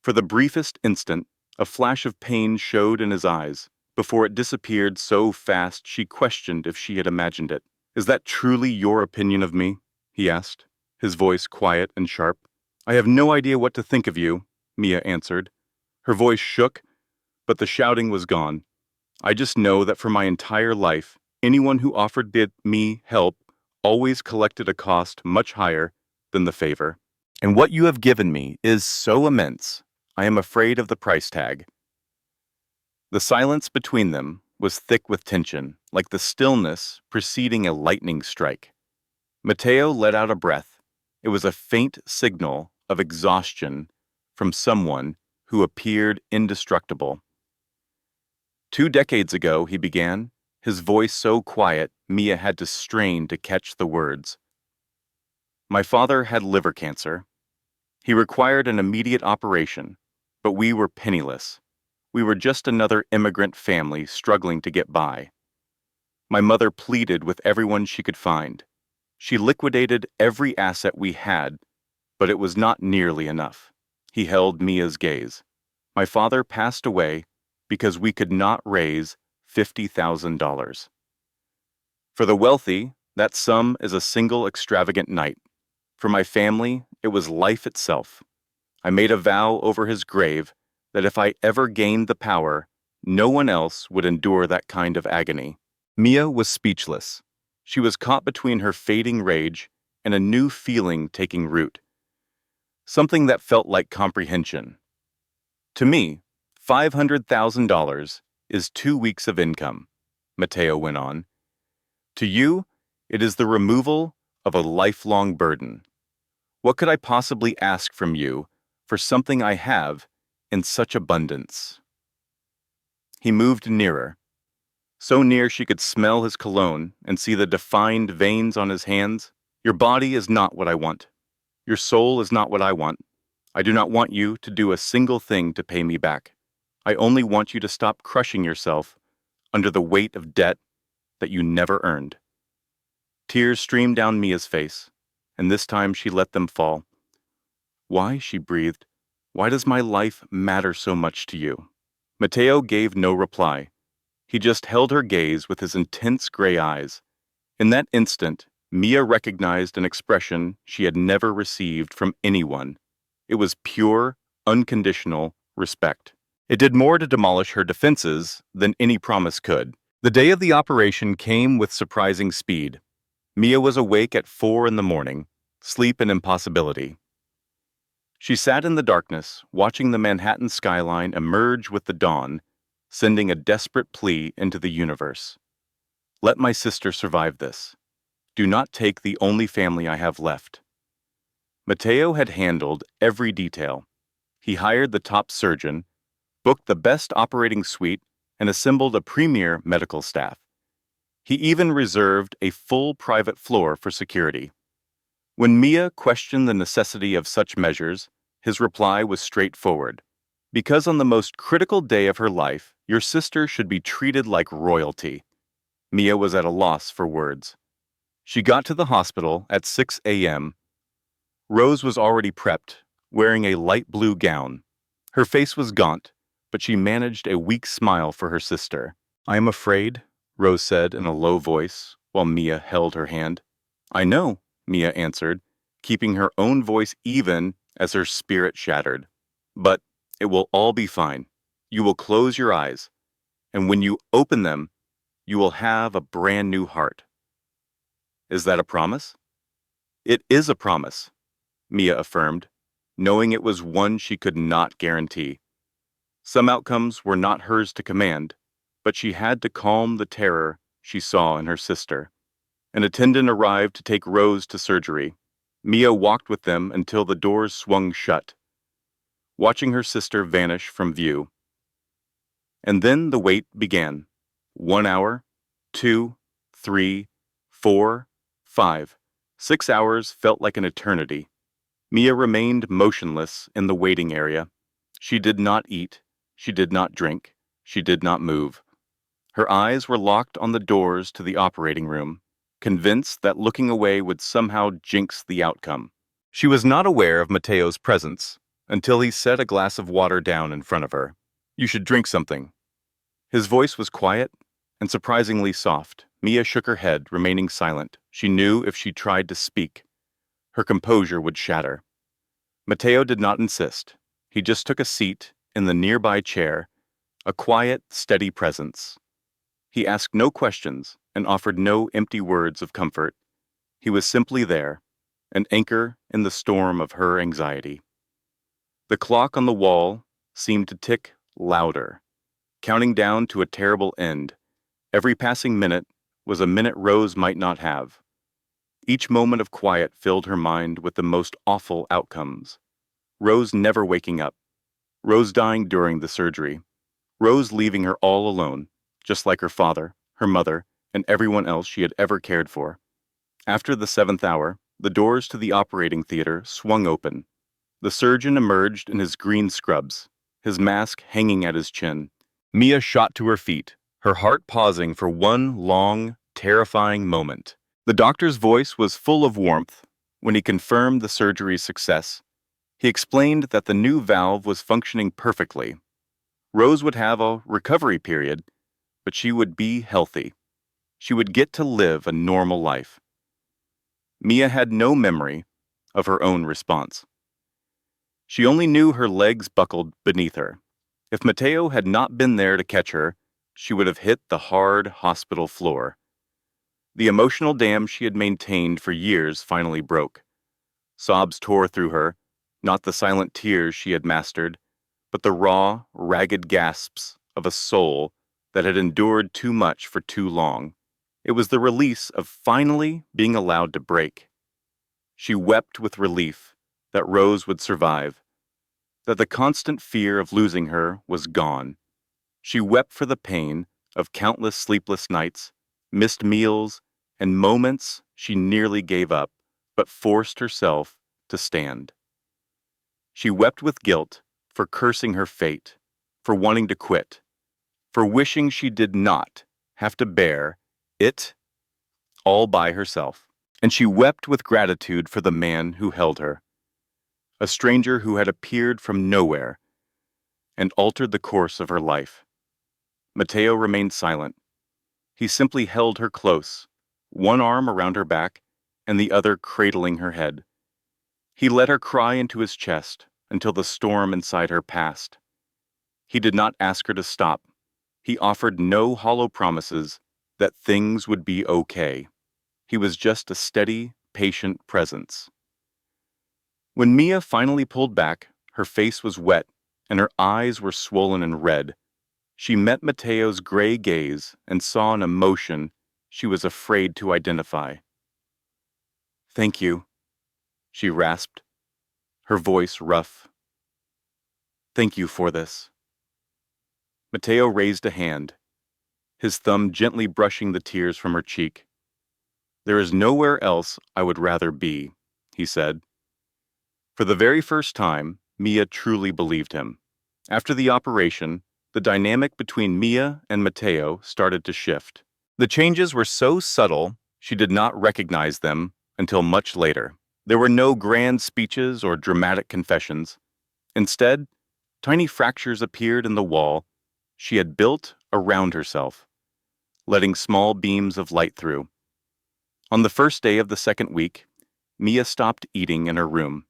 For the briefest instant, a flash of pain showed in his eyes, before it disappeared so fast she questioned if she had imagined it. Is that truly your opinion of me? He asked, his voice quiet and sharp. I have no idea what to think of you, Mia answered. Her voice shook, but the shouting was gone. I just know that for my entire life, anyone who offered me help always collected a cost much higher than the favor. And what you have given me is so immense, I am afraid of the price tag. The silence between them was thick with tension, like the stillness preceding a lightning strike. Mateo let out a breath. It was a faint signal of exhaustion from someone who appeared indestructible. 2 decades ago, he began, his voice so quiet Mia had to strain to catch the words. My father had liver cancer. He required an immediate operation, but we were penniless. We were just another immigrant family struggling to get by. My mother pleaded with everyone she could find. She liquidated every asset we had, but it was not nearly enough. He held Mia's gaze. My father passed away because we could not raise $50,000. For the wealthy, that sum is a single extravagant night. For my family, it was life itself. I made a vow over his grave that if I ever gained the power, no one else would endure that kind of agony. Mia was speechless. She was caught between her fading rage and a new feeling taking root. Something that felt like comprehension. To me, $500,000 is 2 weeks of income, Mateo went on. To you, it is the removal of a lifelong burden. What could I possibly ask from you for something I have in such abundance? He moved nearer, so near she could smell his cologne and see the defined veins on his hands. Your body is not what I want. Your soul is not what I want. I do not want you to do a single thing to pay me back. I only want you to stop crushing yourself under the weight of debt that you never earned. Tears streamed down Mia's face, and this time she let them fall. Why, she breathed, why does my life matter so much to you? Mateo gave no reply. He just held her gaze with his intense gray eyes. In that instant, Mia recognized an expression she had never received from anyone. It was pure, unconditional respect. It did more to demolish her defenses than any promise could. The day of the operation came with surprising speed. Mia was awake at 4 a.m, sleep an impossibility. She sat in the darkness, watching the Manhattan skyline emerge with the dawn, sending a desperate plea into the universe. Let my sister survive this. Do not take the only family I have left. Mateo had handled every detail. He hired the top surgeon, booked the best operating suite, and assembled a premier medical staff. He even reserved a full private floor for security. When Mia questioned the necessity of such measures, his reply was straightforward. Because on the most critical day of her life, your sister should be treated like royalty. Mia was at a loss for words. She got to the hospital at 6 a.m. Rose was already prepped, wearing a light blue gown. Her face was gaunt, but she managed a weak smile for her sister. I am afraid, Rose said in a low voice, while Mia held her hand. I know, Mia answered, keeping her own voice even as her spirit shattered. But it will all be fine. You will close your eyes, and when you open them, you will have a brand new heart. Is that a promise? It is a promise, Mia affirmed, knowing it was one she could not guarantee. Some outcomes were not hers to command, but she had to calm the terror she saw in her sister. An attendant arrived to take Rose to surgery. Mia walked with them until the doors swung shut, watching her sister vanish from view. And then the wait began. 1 hour, 2, 3, 4, 5. 6 hours felt like an eternity. Mia remained motionless in the waiting area. She did not eat. She did not drink. She did not move. Her eyes were locked on the doors to the operating room, convinced that looking away would somehow jinx the outcome. She was not aware of Mateo's presence until he set a glass of water down in front of her. "You should drink something." His voice was quiet and surprisingly soft. Mia shook her head, remaining silent. She knew if she tried to speak, her composure would shatter. Mateo did not insist. He just took a seat in the nearby chair, a quiet, steady presence. He asked no questions and offered no empty words of comfort. He was simply there, an anchor in the storm of her anxiety. The clock on the wall seemed to tick louder, counting down to a terrible end. Every passing minute was a minute Rose might not have. Each moment of quiet filled her mind with the most awful outcomes. Rose never waking up. Rose dying during the surgery. Rose leaving her all alone, just like her father, her mother, and everyone else she had ever cared for. After the 7th hour, the doors to the operating theater swung open. The surgeon emerged in his green scrubs, his mask hanging at his chin. Mia shot to her feet, her heart pausing for one long, terrifying moment. The doctor's voice was full of warmth when he confirmed the surgery's success. He explained that the new valve was functioning perfectly. Rose would have a recovery period, but she would be healthy. She would get to live a normal life. Mia had no memory of her own response. She only knew her legs buckled beneath her. If Mateo had not been there to catch her, she would have hit the hard hospital floor. The emotional dam she had maintained for years finally broke. Sobs tore through her, not the silent tears she had mastered, but the raw, ragged gasps of a soul that had endured too much for too long. It was the release of finally being allowed to break. She wept with relief that Rose would survive, that the constant fear of losing her was gone. She wept for the pain of countless sleepless nights, missed meals, and moments she nearly gave up, but forced herself to stand. She wept with guilt for cursing her fate, for wanting to quit, for wishing she did not have to bear it all by herself. And she wept with gratitude for the man who held her, a stranger who had appeared from nowhere and altered the course of her life. Mateo remained silent. He simply held her close, one arm around her back and the other cradling her head. He let her cry into his chest until the storm inside her passed. He did not ask her to stop. He offered no hollow promises that things would be okay. He was just a steady, patient presence. When Mia finally pulled back, her face was wet and her eyes were swollen and red. She met Mateo's gray gaze and saw an emotion she was afraid to identify. "Thank you," she rasped, her voice rough. "Thank you for this." Mateo raised a hand, his thumb gently brushing the tears from her cheek. "There is nowhere else I would rather be," he said. For the very first time, Mia truly believed him. After the operation, the dynamic between Mia and Mateo started to shift. The changes were so subtle, she did not recognize them until much later. There were no grand speeches or dramatic confessions. Instead, tiny fractures appeared in the wall she had built around herself, letting small beams of light through. On the first day of the second week, Mia stopped eating in her room.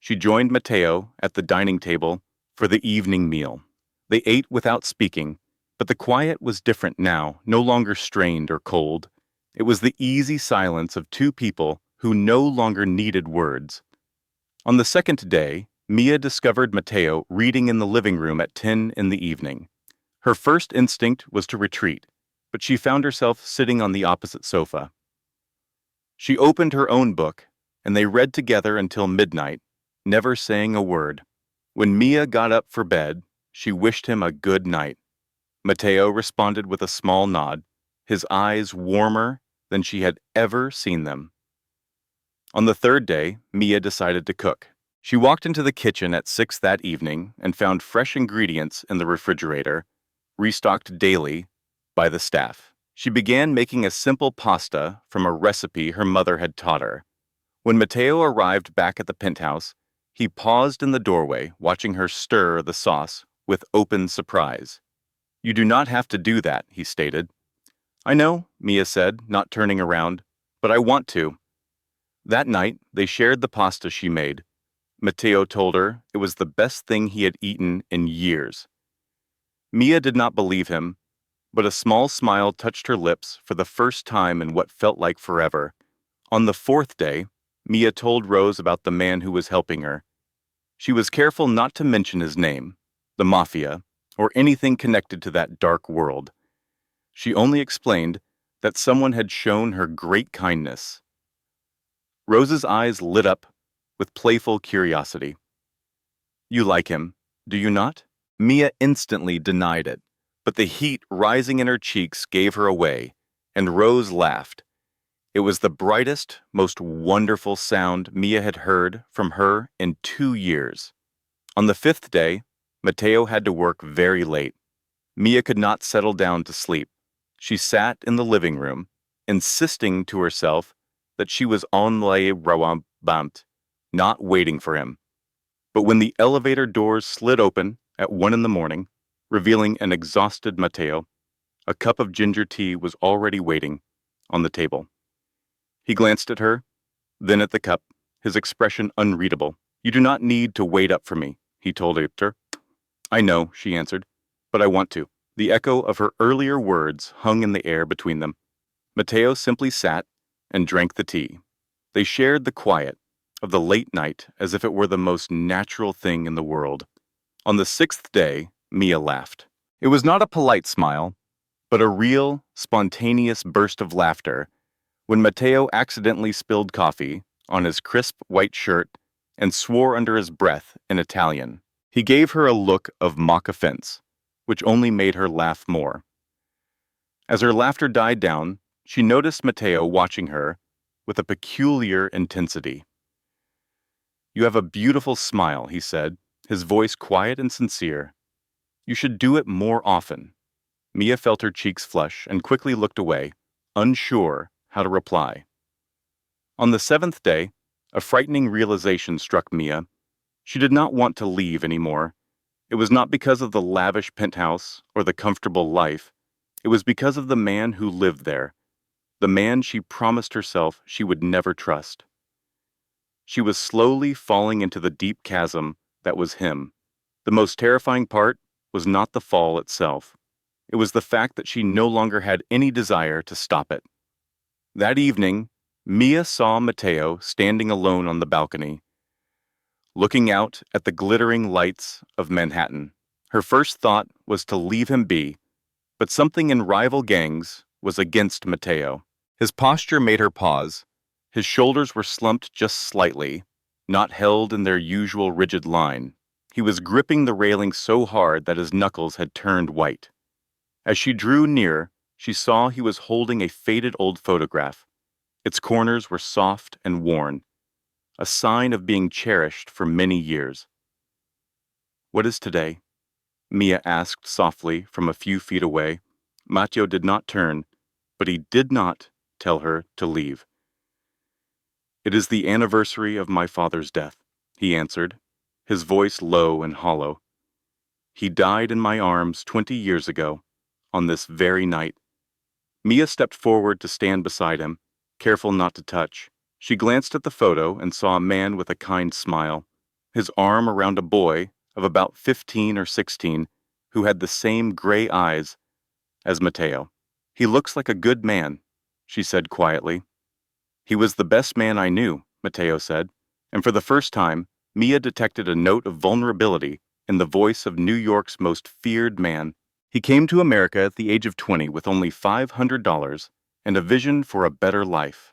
She joined Mateo at the dining table for the evening meal. They ate without speaking, but the quiet was different now, no longer strained or cold. It was the easy silence of two people who no longer needed words. On the second day, Mia discovered Mateo reading in the living room at 10 in the evening. Her first instinct was to retreat, but she found herself sitting on the opposite sofa. She opened her own book, and they read together until midnight, never saying a word. When Mia got up for bed, she wished him a good night. Mateo responded with a small nod, his eyes warmer than she had ever seen them. On the third day, Mia decided to cook. She walked into the kitchen at 6 that evening and found fresh ingredients in the refrigerator, restocked daily, by the staff. She began making a simple pasta from a recipe her mother had taught her. When Matteo arrived back at the penthouse, he paused in the doorway, watching her stir the sauce with open surprise. "You do not have to do that," he stated. "I know," Mia said, not turning around, "but I want to." That night, they shared the pasta she made. Matteo told her it was the best thing he had eaten in years. Mia did not believe him, but a small smile touched her lips for the first time in what felt like forever. On the fourth day, Mia told Rose about the man who was helping her. She was careful not to mention his name, the Mafia, or anything connected to that dark world. She only explained that someone had shown her great kindness. Rose's eyes lit up with playful curiosity. "You like him, do you not?" Mia instantly denied it, but the heat rising in her cheeks gave her away, and Rose laughed. It was the brightest, most wonderful sound Mia had heard from her in 2 years. On the fifth day, Matteo had to work very late. Mia could not settle down to sleep. She sat in the living room, insisting to herself that she was en la route, not waiting for him. But when the elevator doors slid open at 1 in the morning, revealing an exhausted Matteo, a cup of ginger tea was already waiting on the table. He glanced at her, then at the cup, his expression unreadable. "You do not need to wait up for me," he told her. "I know," she answered, "but I want to." The echo of her earlier words hung in the air between them. Matteo simply sat and drank the tea. They shared the quiet of the late night as if it were the most natural thing in the world. On the sixth day, Mia laughed. It was not a polite smile, but a real, spontaneous burst of laughter when Matteo accidentally spilled coffee on his crisp white shirt and swore under his breath in Italian. He gave her a look of mock offense, which only made her laugh more. As her laughter died down, she noticed Matteo watching her with a peculiar intensity. "You have a beautiful smile," he said, his voice quiet and sincere. "You should do it more often." Mia felt her cheeks flush and quickly looked away, unsure how to reply. On the seventh day, a frightening realization struck Mia. She did not want to leave anymore. It was not because of the lavish penthouse or the comfortable life. It was because of the man who lived there, the man she promised herself she would never trust. She was slowly falling into the deep chasm that was him. The most terrifying part was not the fall itself. It was the fact that she no longer had any desire to stop it. That evening, Mia saw Matteo standing alone on the balcony, looking out at the glittering lights of Manhattan. Her first thought was to leave him be, but something in rival gangs was against Matteo. His posture made her pause. His shoulders were slumped just slightly, not held in their usual rigid line. He was gripping the railing so hard that his knuckles had turned white. As she drew near, she saw he was holding a faded old photograph. Its corners were soft and worn, a sign of being cherished for many years. "What is today?" Mia asked softly from a few feet away. Matteo did not turn, but he did not tell her to leave. "It is the anniversary of my father's death," he answered, his voice low and hollow. "He died in my arms 20 years ago, on this very night." Mia stepped forward to stand beside him, careful not to touch. She glanced at the photo and saw a man with a kind smile, his arm around a boy of about 15 or 16 who had the same gray eyes as Matteo. "He looks like a good man," she said quietly. "He was the best man I knew," Matteo said, and for the first time, Mia detected a note of vulnerability in the voice of New York's most feared man. He came to America at the age of 20 with only $500 and a vision for a better life.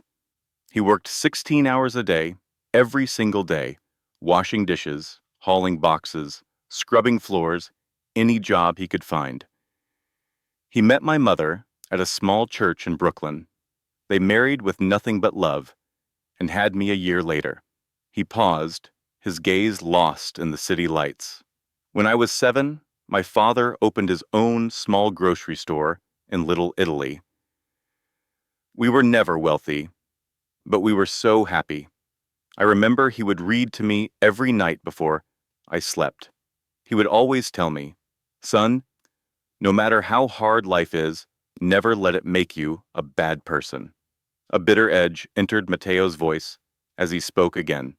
He worked 16 hours a day, every single day, washing dishes, hauling boxes, scrubbing floors, any job he could find. He met my mother at a small church in Brooklyn. They married with nothing but love, and had me a year later. He paused, his gaze lost in the city lights. When I was 7, my father opened his own small grocery store in Little Italy. We were never wealthy, but we were so happy. I remember he would read to me every night before I slept. He would always tell me, "Son, no matter how hard life is, never let it make you a bad person." A bitter edge entered Matteo's voice as he spoke again.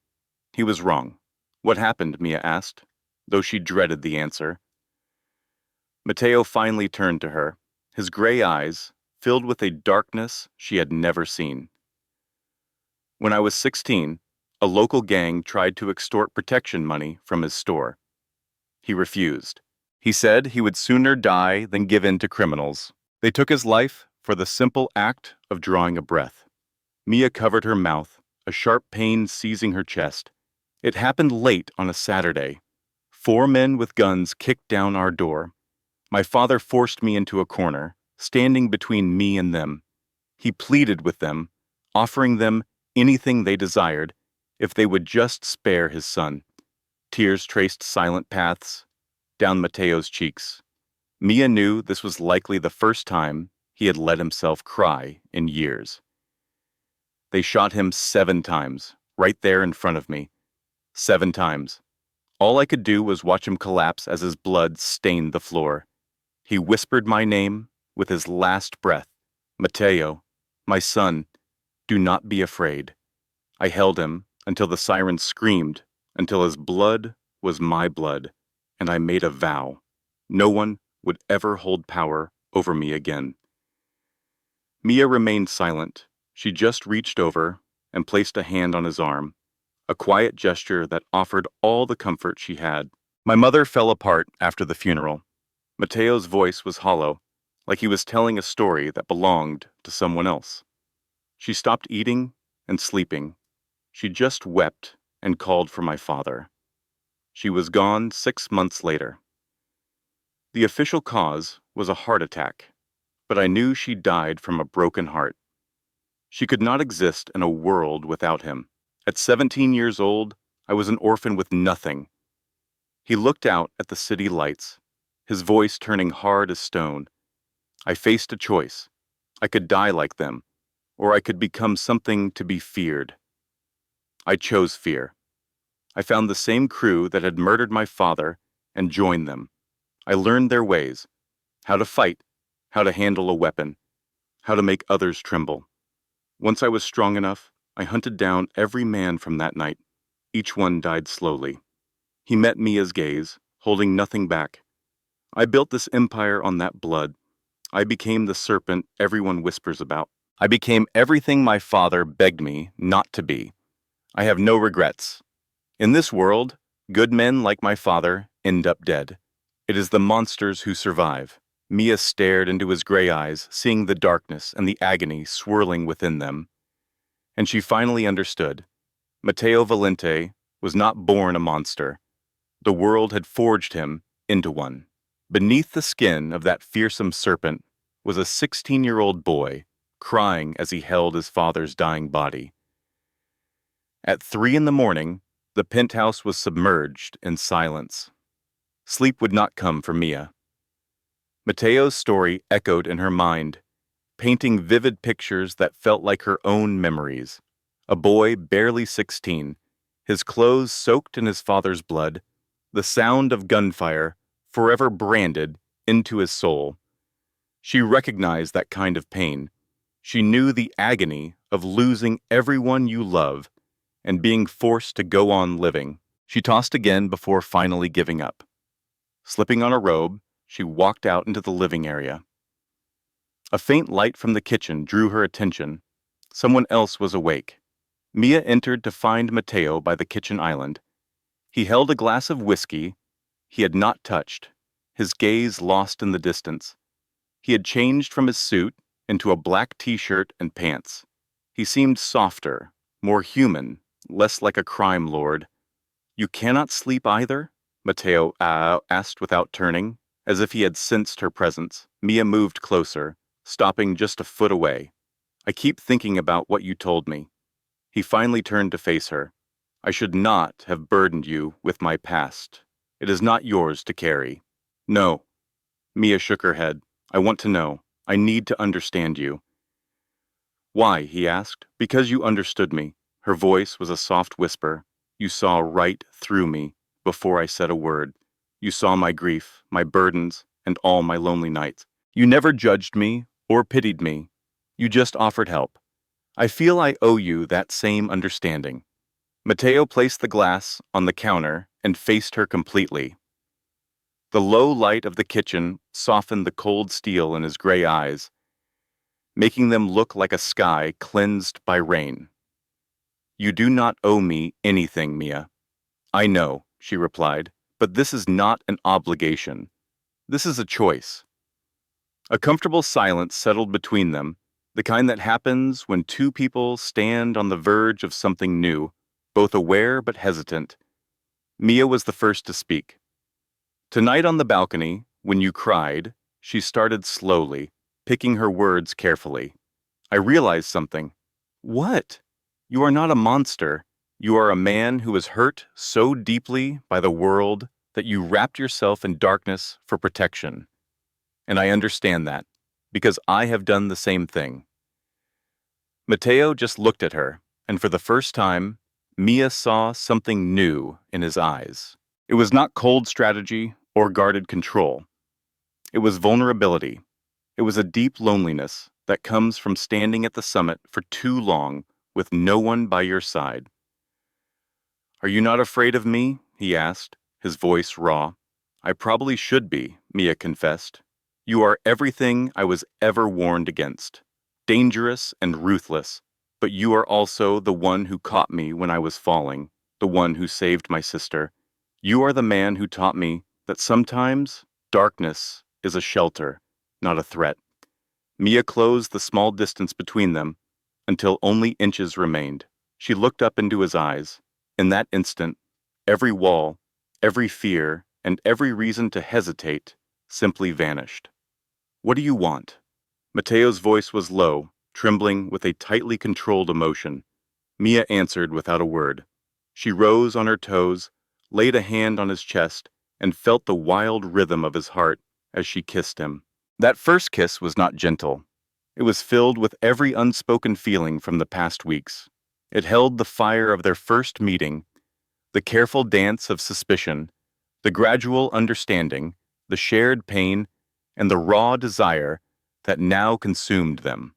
He was wrong. What happened? Mia asked, though she dreaded the answer. Matteo finally turned to her, his gray eyes filled with a darkness she had never seen. When I was 16, a local gang tried to extort protection money from his store. He refused. He said he would sooner die than give in to criminals. They took his life for the simple act of drawing a breath. Mia covered her mouth, a sharp pain seizing her chest. It happened late on a Saturday. 4 men with guns kicked down our door. My father forced me into a corner, standing between me and them. He pleaded with them, offering them anything they desired if they would just spare his son. Tears traced silent paths down Matteo's cheeks. Mia knew this was likely the first time he had let himself cry in years. They shot him 7 times, right there in front of me. 7 times. All I could do was watch him collapse as his blood stained the floor. He whispered my name with his last breath. "Matteo, my son, do not be afraid." I held him until the siren screamed, until his blood was my blood, and I made a vow. No one would ever hold power over me again. Mia remained silent. She just reached over and placed a hand on his arm, a quiet gesture that offered all the comfort she had. My mother fell apart after the funeral. Matteo's voice was hollow, like he was telling a story that belonged to someone else. She stopped eating and sleeping. She just wept and called for my father. She was gone 6 months later. The official cause was a heart attack, but I knew she died from a broken heart. She could not exist in a world without him. At 17 years old, I was an orphan with nothing. He looked out at the city lights, his voice turning hard as stone. I faced a choice. I could die like them, or I could become something to be feared. I chose fear. I found the same crew that had murdered my father and joined them. I learned their ways, how to fight, how to handle a weapon, how to make others tremble. Once I was strong enough, I hunted down every man from that night. Each one died slowly. He met Mia's gaze, holding nothing back. I built this empire on that blood. I became the serpent everyone whispers about. I became everything my father begged me not to be. I have no regrets. In this world, good men like my father end up dead. It is the monsters who survive. Mia stared into his gray eyes, seeing the darkness and the agony swirling within them. And she finally understood. Matteo Valente was not born a monster. The world had forged him into one. Beneath the skin of that fearsome serpent was a 16-year-old boy, crying as he held his father's dying body. At 3 in the morning, the penthouse was submerged in silence. Sleep would not come for Mia. Matteo's story echoed in her mind, painting vivid pictures that felt like her own memories. A boy barely 16, his clothes soaked in his father's blood, the sound of gunfire forever branded into his soul. She recognized that kind of pain. She knew the agony of losing everyone you love and being forced to go on living. She tossed again before finally giving up. Slipping on a robe, she walked out into the living area. A faint light from the kitchen drew her attention. Someone else was awake. Mia entered to find Matteo by the kitchen island. He held a glass of whiskey he had not touched, his gaze lost in the distance. He had changed from his suit into a black t-shirt and pants. He seemed softer, more human, less like a crime lord. "You cannot sleep either?" Matteo asked without turning, as if he had sensed her presence. Mia moved closer, stopping just a foot away. "I keep thinking about what you told me." He finally turned to face her. "I should not have burdened you with my past. It is not yours to carry." "No." Mia shook her head. "I want to know. I need to understand you. Why? He asked. Because you understood me. Her voice was a soft whisper. You saw right through me before I said a word. You saw my grief, my burdens, and all my lonely nights. You never judged me or pitied me. You just offered help. I feel I owe you that same understanding. Mateo placed the glass on the counter and faced her completely. The low light of the kitchen softened the cold steel in his gray eyes, making them look like a sky cleansed by rain. You do not owe me anything, Mia. I know, she replied, but this is not an obligation. This is a choice. A comfortable silence settled between them, the kind that happens when two people stand on the verge of something new, both aware but hesitant. Mia was the first to speak. Tonight on the balcony, when you cried, she started slowly, picking her words carefully. I realized something. What? You are not a monster. You are a man who was hurt so deeply by the world that you wrapped yourself in darkness for protection. And I understand that, because I have done the same thing. Mateo just looked at her, and for the first time, Mia saw something new in his eyes. It was not cold strategy or guarded control. It was vulnerability. It was a deep loneliness that comes from standing at the summit for too long with no one by your side. Are you not afraid of me? He asked, his voice raw. I probably should be, Mia confessed. You are everything I was ever warned against. Dangerous and ruthless, but you are also the one who caught me when I was falling, the one who saved my sister. You are the man who taught me that sometimes darkness is a shelter, not a threat. Mia closed the small distance between them until only inches remained. She looked up into his eyes. In that instant, every wall, every fear, and every reason to hesitate simply vanished. What do you want? Mateo's voice was low, trembling with a tightly controlled emotion. Mia answered without a word. She rose on her toes, laid a hand on his chest, and felt the wild rhythm of his heart as she kissed him. That first kiss was not gentle. It was filled with every unspoken feeling from the past weeks. It held the fire of their first meeting, the careful dance of suspicion, the gradual understanding, the shared pain, and the raw desire that now consumed them.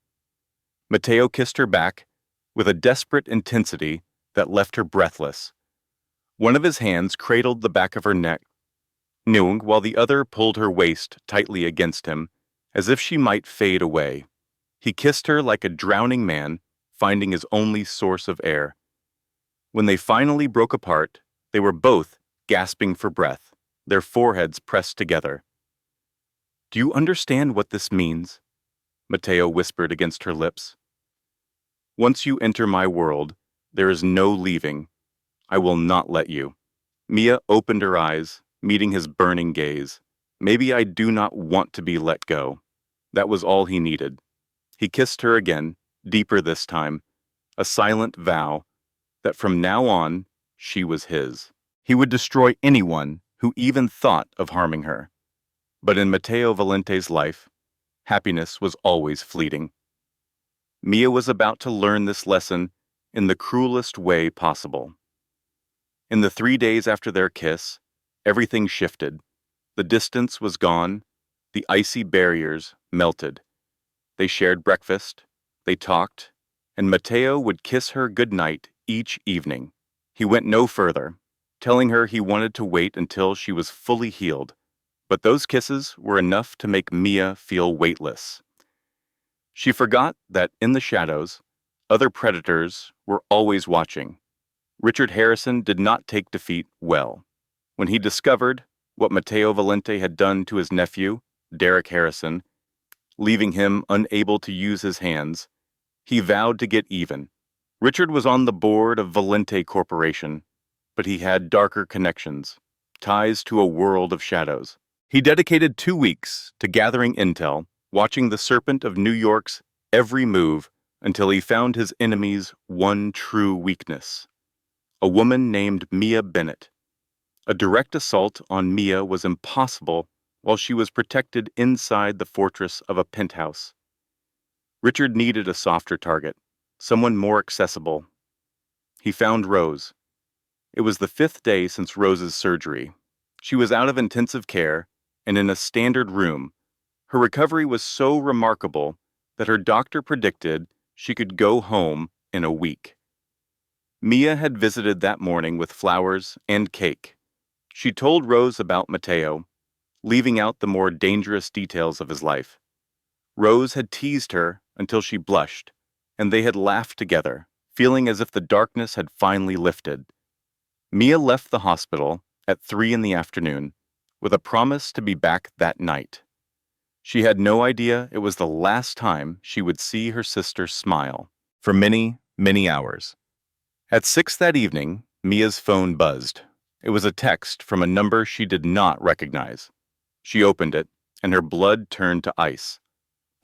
Mateo kissed her back with a desperate intensity that left her breathless. One of his hands cradled the back of her neck, while the other pulled her waist tightly against him, as if she might fade away. He kissed her like a drowning man, finding his only source of air. When they finally broke apart, they were both gasping for breath, their foreheads pressed together. Do you understand what this means? Mateo whispered against her lips. Once you enter my world, there is no leaving. I will not let you. Mia opened her eyes, meeting his burning gaze. Maybe I do not want to be let go. That was all he needed. He kissed her again, deeper this time, a silent vow that from now on, she was his. He would destroy anyone who even thought of harming her. But in Mateo Valente's life, happiness was always fleeting. Mia was about to learn this lesson in the cruelest way possible. In the 3 days after their kiss, everything shifted. The distance was gone, the icy barriers melted. They shared breakfast, they talked, and Mateo would kiss her goodnight each evening. He went no further, telling her he wanted to wait until she was fully healed. But those kisses were enough to make Mia feel weightless. She forgot that in the shadows, other predators were always watching. Richard Harrison did not take defeat well. When he discovered what Mateo Valente had done to his nephew, Derek Harrison, leaving him unable to use his hands, he vowed to get even. Richard was on the board of Valente Corporation, but he had darker connections, ties to a world of shadows. He dedicated 2 weeks to gathering intel, watching the serpent of New York's every move until he found his enemy's one true weakness. A woman named Mia Bennett. A direct assault on Mia was impossible while she was protected inside the fortress of a penthouse. Richard needed a softer target, someone more accessible. He found Rose. It was the 5th day since Rose's surgery. She was out of intensive care and in a standard room. Her recovery was so remarkable that her doctor predicted she could go home in a week. Mia had visited that morning with flowers and cake. She told Rose about Matteo, leaving out the more dangerous details of his life. Rose had teased her until she blushed, and they had laughed together, feeling as if the darkness had finally lifted. Mia left the hospital at 3 in the afternoon with a promise to be back that night. She had no idea it was the last time she would see her sister smile for many, many hours. At 6 that evening, Mia's phone buzzed. It was a text from a number she did not recognize. She opened it, and her blood turned to ice.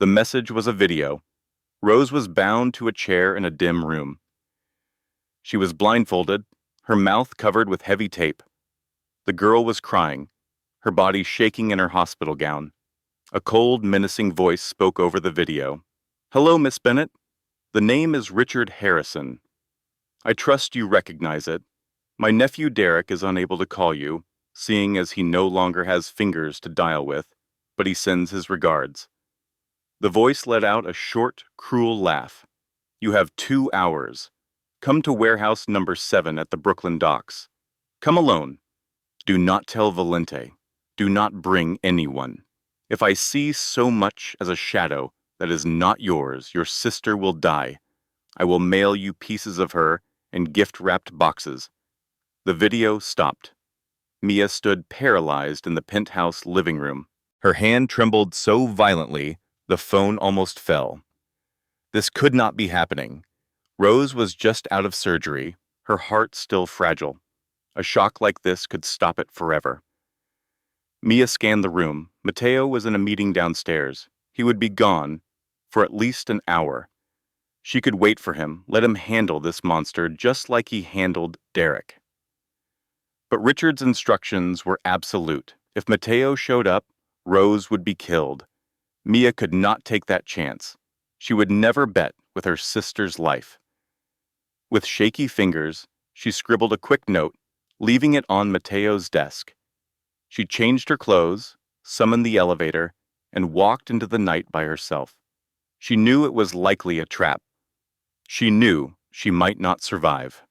The message was a video. Rose was bound to a chair in a dim room. She was blindfolded, her mouth covered with heavy tape. The girl was crying, her body shaking in her hospital gown. A cold, menacing voice spoke over the video. "Hello, Miss Bennett. The name is Richard Harrison. I trust you recognize it. My nephew Derek is unable to call you, seeing as he no longer has fingers to dial with, but he sends his regards." The voice let out a short, cruel laugh. "You have 2 hours. Come to warehouse number 7 at the Brooklyn docks. Come alone. Do not tell Valente. Do not bring anyone. If I see so much as a shadow that is not yours, your sister will die. I will mail you pieces of her in gift-wrapped boxes." The video stopped. Mia stood paralyzed in the penthouse living room. Her hand trembled so violently, the phone almost fell. This could not be happening. Rose was just out of surgery, her heart still fragile. A shock like this could stop it forever. Mia scanned the room. Matteo was in a meeting downstairs. He would be gone for at least an hour. She could wait for him, let him handle this monster just like he handled Derek. But Richard's instructions were absolute. If Matteo showed up, Rose would be killed. Mia could not take that chance. She would never bet with her sister's life. With shaky fingers, she scribbled a quick note, leaving it on Matteo's desk. She changed her clothes, summoned the elevator, and walked into the night by herself. She knew it was likely a trap. She knew she might not survive.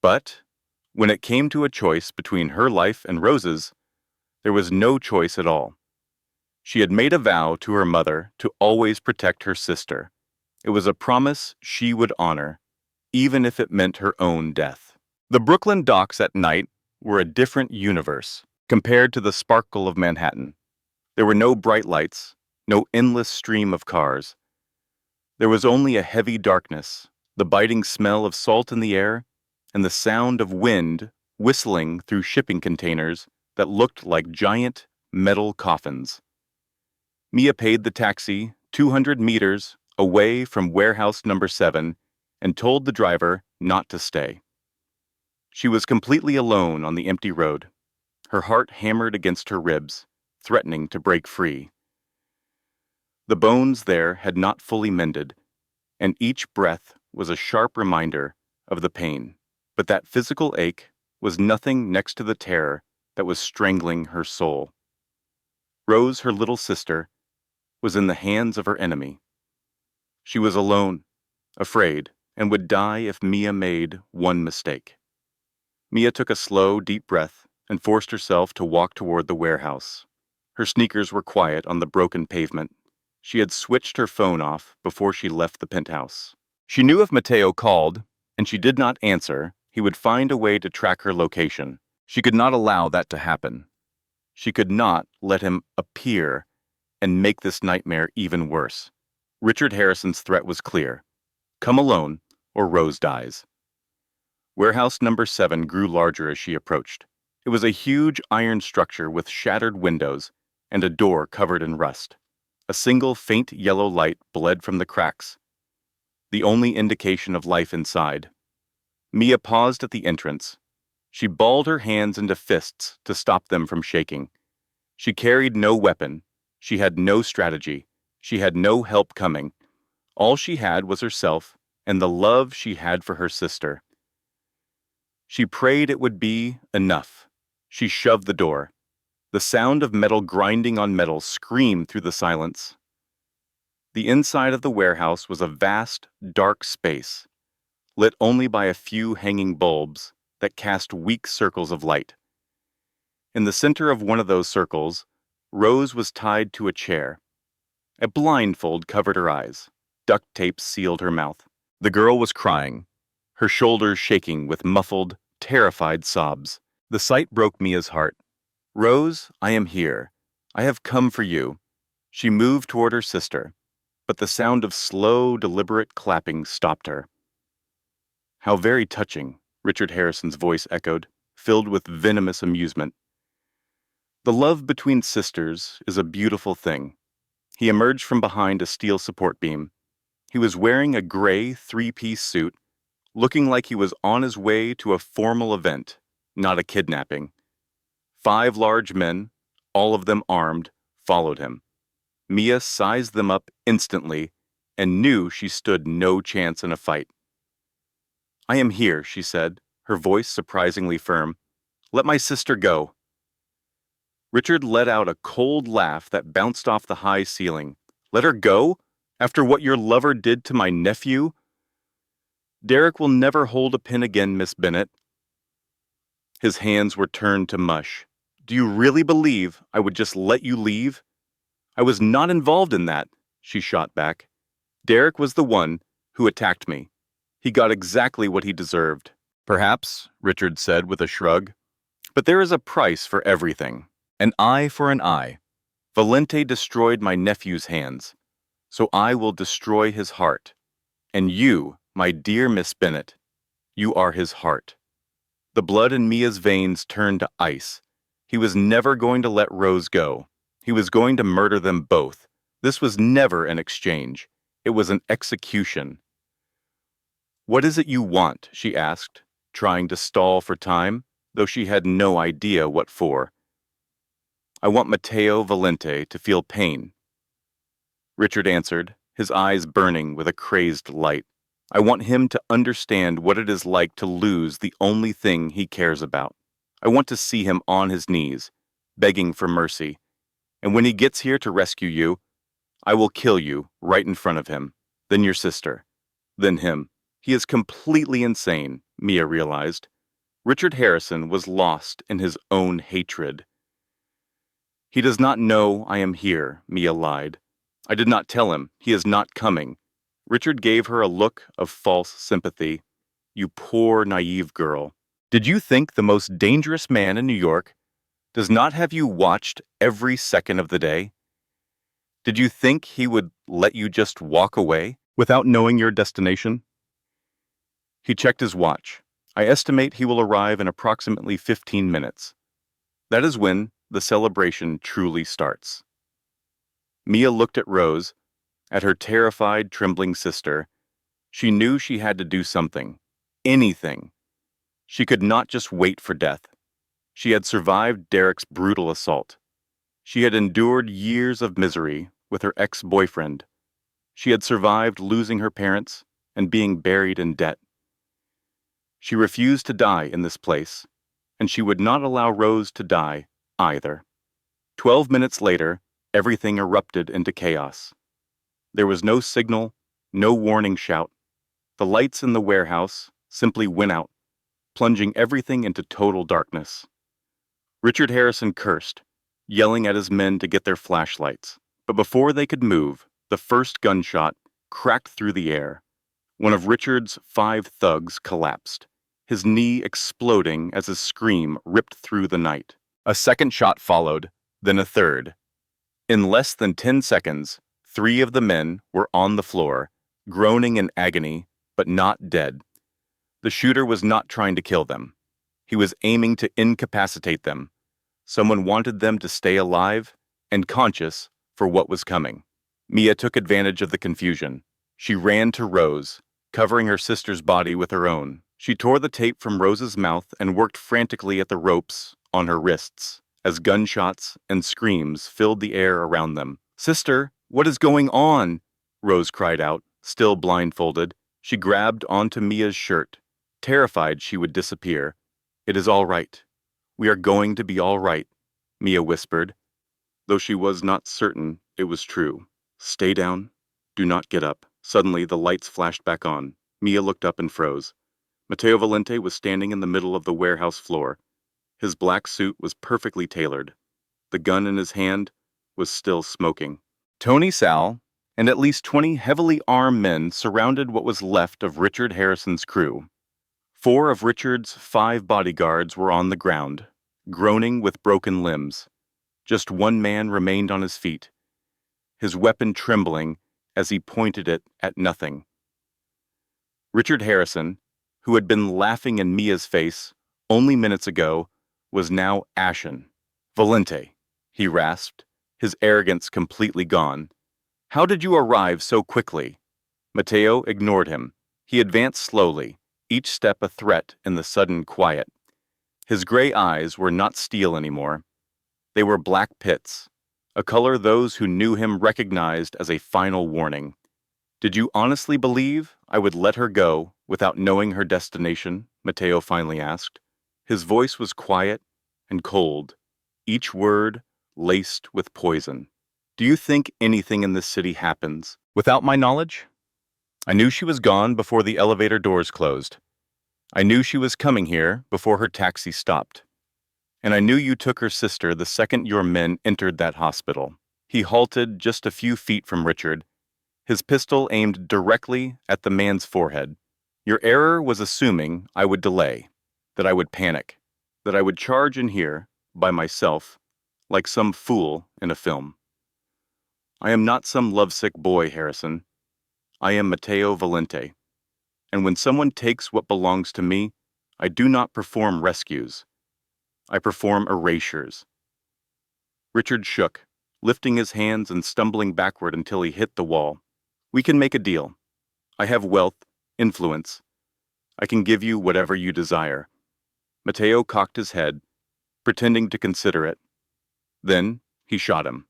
But when it came to a choice between her life and Rose's, there was no choice at all. She had made a vow to her mother to always protect her sister. It was a promise she would honor, even if it meant her own death. The Brooklyn docks at night were a different universe compared to the sparkle of Manhattan. There were no bright lights, no endless stream of cars. There was only a heavy darkness, the biting smell of salt in the air, and the sound of wind whistling through shipping containers that looked like giant metal coffins. Mia paid the taxi 200 meters away from warehouse number 7 and told the driver not to stay. She was completely alone on the empty road. Her heart hammered against her ribs, threatening to break free. The bones there had not fully mended, and each breath was a sharp reminder of the pain. But that physical ache was nothing next to the terror that was strangling her soul. Rose, her little sister, was in the hands of her enemy. She was alone, afraid, and would die if Mia made one mistake. Mia took a slow, deep breath and forced herself to walk toward the warehouse. Her sneakers were quiet on the broken pavement. She had switched her phone off before she left the penthouse. She knew if Matteo called, and she did not answer, he would find a way to track her location. She could not allow that to happen. She could not let him appear and make this nightmare even worse. Richard Harrison's threat was clear. Come alone, or Rose dies. Warehouse number 7 grew larger as she approached. It was a huge iron structure with shattered windows and a door covered in rust. A single faint yellow light bled from the cracks, the only indication of life inside. Mia paused at the entrance. She balled her hands into fists to stop them from shaking. She carried no weapon. She had no strategy. She had no help coming. All she had was herself and the love she had for her sister. She prayed it would be enough. She shoved the door. The sound of metal grinding on metal screamed through the silence. The inside of the warehouse was a vast, dark space, lit only by a few hanging bulbs that cast weak circles of light. In the center of one of those circles, Rose was tied to a chair. A blindfold covered her eyes. Duct tape sealed her mouth. The girl was crying, her shoulders shaking with muffled, terrified sobs. The sight broke Mia's heart. Rose, I am here. I have come for you. She moved toward her sister, but the sound of slow, deliberate clapping stopped her. How very touching, Richard Harrison's voice echoed, filled with venomous amusement. The love between sisters is a beautiful thing. He emerged from behind a steel support beam. He was wearing a gray three-piece suit, looking like he was on his way to a formal event, not a kidnapping. 5 large men, all of them armed, followed him. Mia sized them up instantly and knew she stood no chance in a fight. I am here, she said, her voice surprisingly firm. Let my sister go. Richard let out a cold laugh that bounced off the high ceiling. Let her go? After what your lover did to my nephew? Derek will never hold a pen again, Miss Bennett. His hands were turned to mush. Do you really believe I would just let you leave? I was not involved in that, she shot back. Derek was the one who attacked me. He got exactly what he deserved. Perhaps, Richard said with a shrug. But there is a price for everything. An eye for an eye. Valente destroyed my nephew's hands, so I will destroy his heart. And you, my dear Miss Bennett, you are his heart. The blood in Mia's veins turned to ice. He was never going to let Rose go. He was going to murder them both. This was never an exchange. It was an execution. What is it you want? She asked, trying to stall for time, though she had no idea what for. I want Matteo Valente to feel pain. Richard answered, his eyes burning with a crazed light. I want him to understand what it is like to lose the only thing he cares about. I want to see him on his knees, begging for mercy. And when he gets here to rescue you, I will kill you right in front of him, then your sister, then him. He is completely insane, Mia realized. Richard Harrison was lost in his own hatred. He does not know I am here, Mia lied. I did not tell him. He is not coming. Richard gave her a look of false sympathy. You poor, naive girl. Did you think the most dangerous man in New York does not have you watched every second of the day? Did you think he would let you just walk away without knowing your destination? He checked his watch. I estimate he will arrive in approximately 15 minutes. That is when the celebration truly starts. Mia looked at Rose, at her terrified, trembling sister. She knew she had to do something. Anything. She could not just wait for death. She had survived Derek's brutal assault. She had endured years of misery with her ex-boyfriend. She had survived losing her parents and being buried in debt. She refused to die in this place, and she would not allow Rose to die either. 12 minutes later, everything erupted into chaos. There was no signal, no warning shout. The lights in the warehouse simply went out, plunging everything into total darkness. Richard Harrison cursed, yelling at his men to get their flashlights. But before they could move, the first gunshot cracked through the air. One of Richard's 5 thugs collapsed, his knee exploding as his scream ripped through the night. A second shot followed, then a third. In less than 10 seconds, 3 of the men were on the floor, groaning in agony, but not dead. The shooter was not trying to kill them. He was aiming to incapacitate them. Someone wanted them to stay alive and conscious for what was coming. Mia took advantage of the confusion. She ran to Rose, covering her sister's body with her own. She tore the tape from Rose's mouth and worked frantically at the ropes on her wrists. as gunshots and screams filled the air around them. "Sister, what is going on?" Rose cried out, still blindfolded. She grabbed onto Mia's shirt, terrified she would disappear. "It is all right. We are going to be all right," Mia whispered, though she was not certain it was true. "Stay down. Do not get up." Suddenly, the lights flashed back on. Mia looked up and froze. Matteo Valente was standing in the middle of the warehouse floor. His black suit was perfectly tailored. The gun in his hand was still smoking. Tony Sal and at least 20 heavily armed men surrounded what was left of Richard Harrison's crew. 4 of Richard's 5 bodyguards were on the ground, groaning with broken limbs. Just one man remained on his feet, his weapon trembling as he pointed it at nothing. Richard Harrison, who had been laughing in Mia's face only minutes ago, was now ashen. "Valente," he rasped, his arrogance completely gone. "How did you arrive so quickly?" Matteo ignored him. He advanced slowly, each step a threat in the sudden quiet. His gray eyes were not steel anymore. They were black pits, a color those who knew him recognized as a final warning. "Did you honestly believe I would let her go without knowing her destination?" Matteo finally asked. His voice was quiet and cold, each word laced with poison. "Do you think anything in this city happens without my knowledge? I knew she was gone before the elevator doors closed. I knew she was coming here before her taxi stopped. And I knew you took her sister the second your men entered that hospital." He halted just a few feet from Richard, his pistol aimed directly at the man's forehead. "Your error was assuming I would delay, that I would panic, that I would charge in here by myself, like some fool in a film. I am not some lovesick boy, Harrison. I am Matteo Valente, and when someone takes what belongs to me, I do not perform rescues. I perform erasures." Richard shook, lifting his hands and stumbling backward until he hit the wall. "We can make a deal. I have wealth, influence. I can give you whatever you desire." Matteo cocked his head, pretending to consider it. Then he shot him.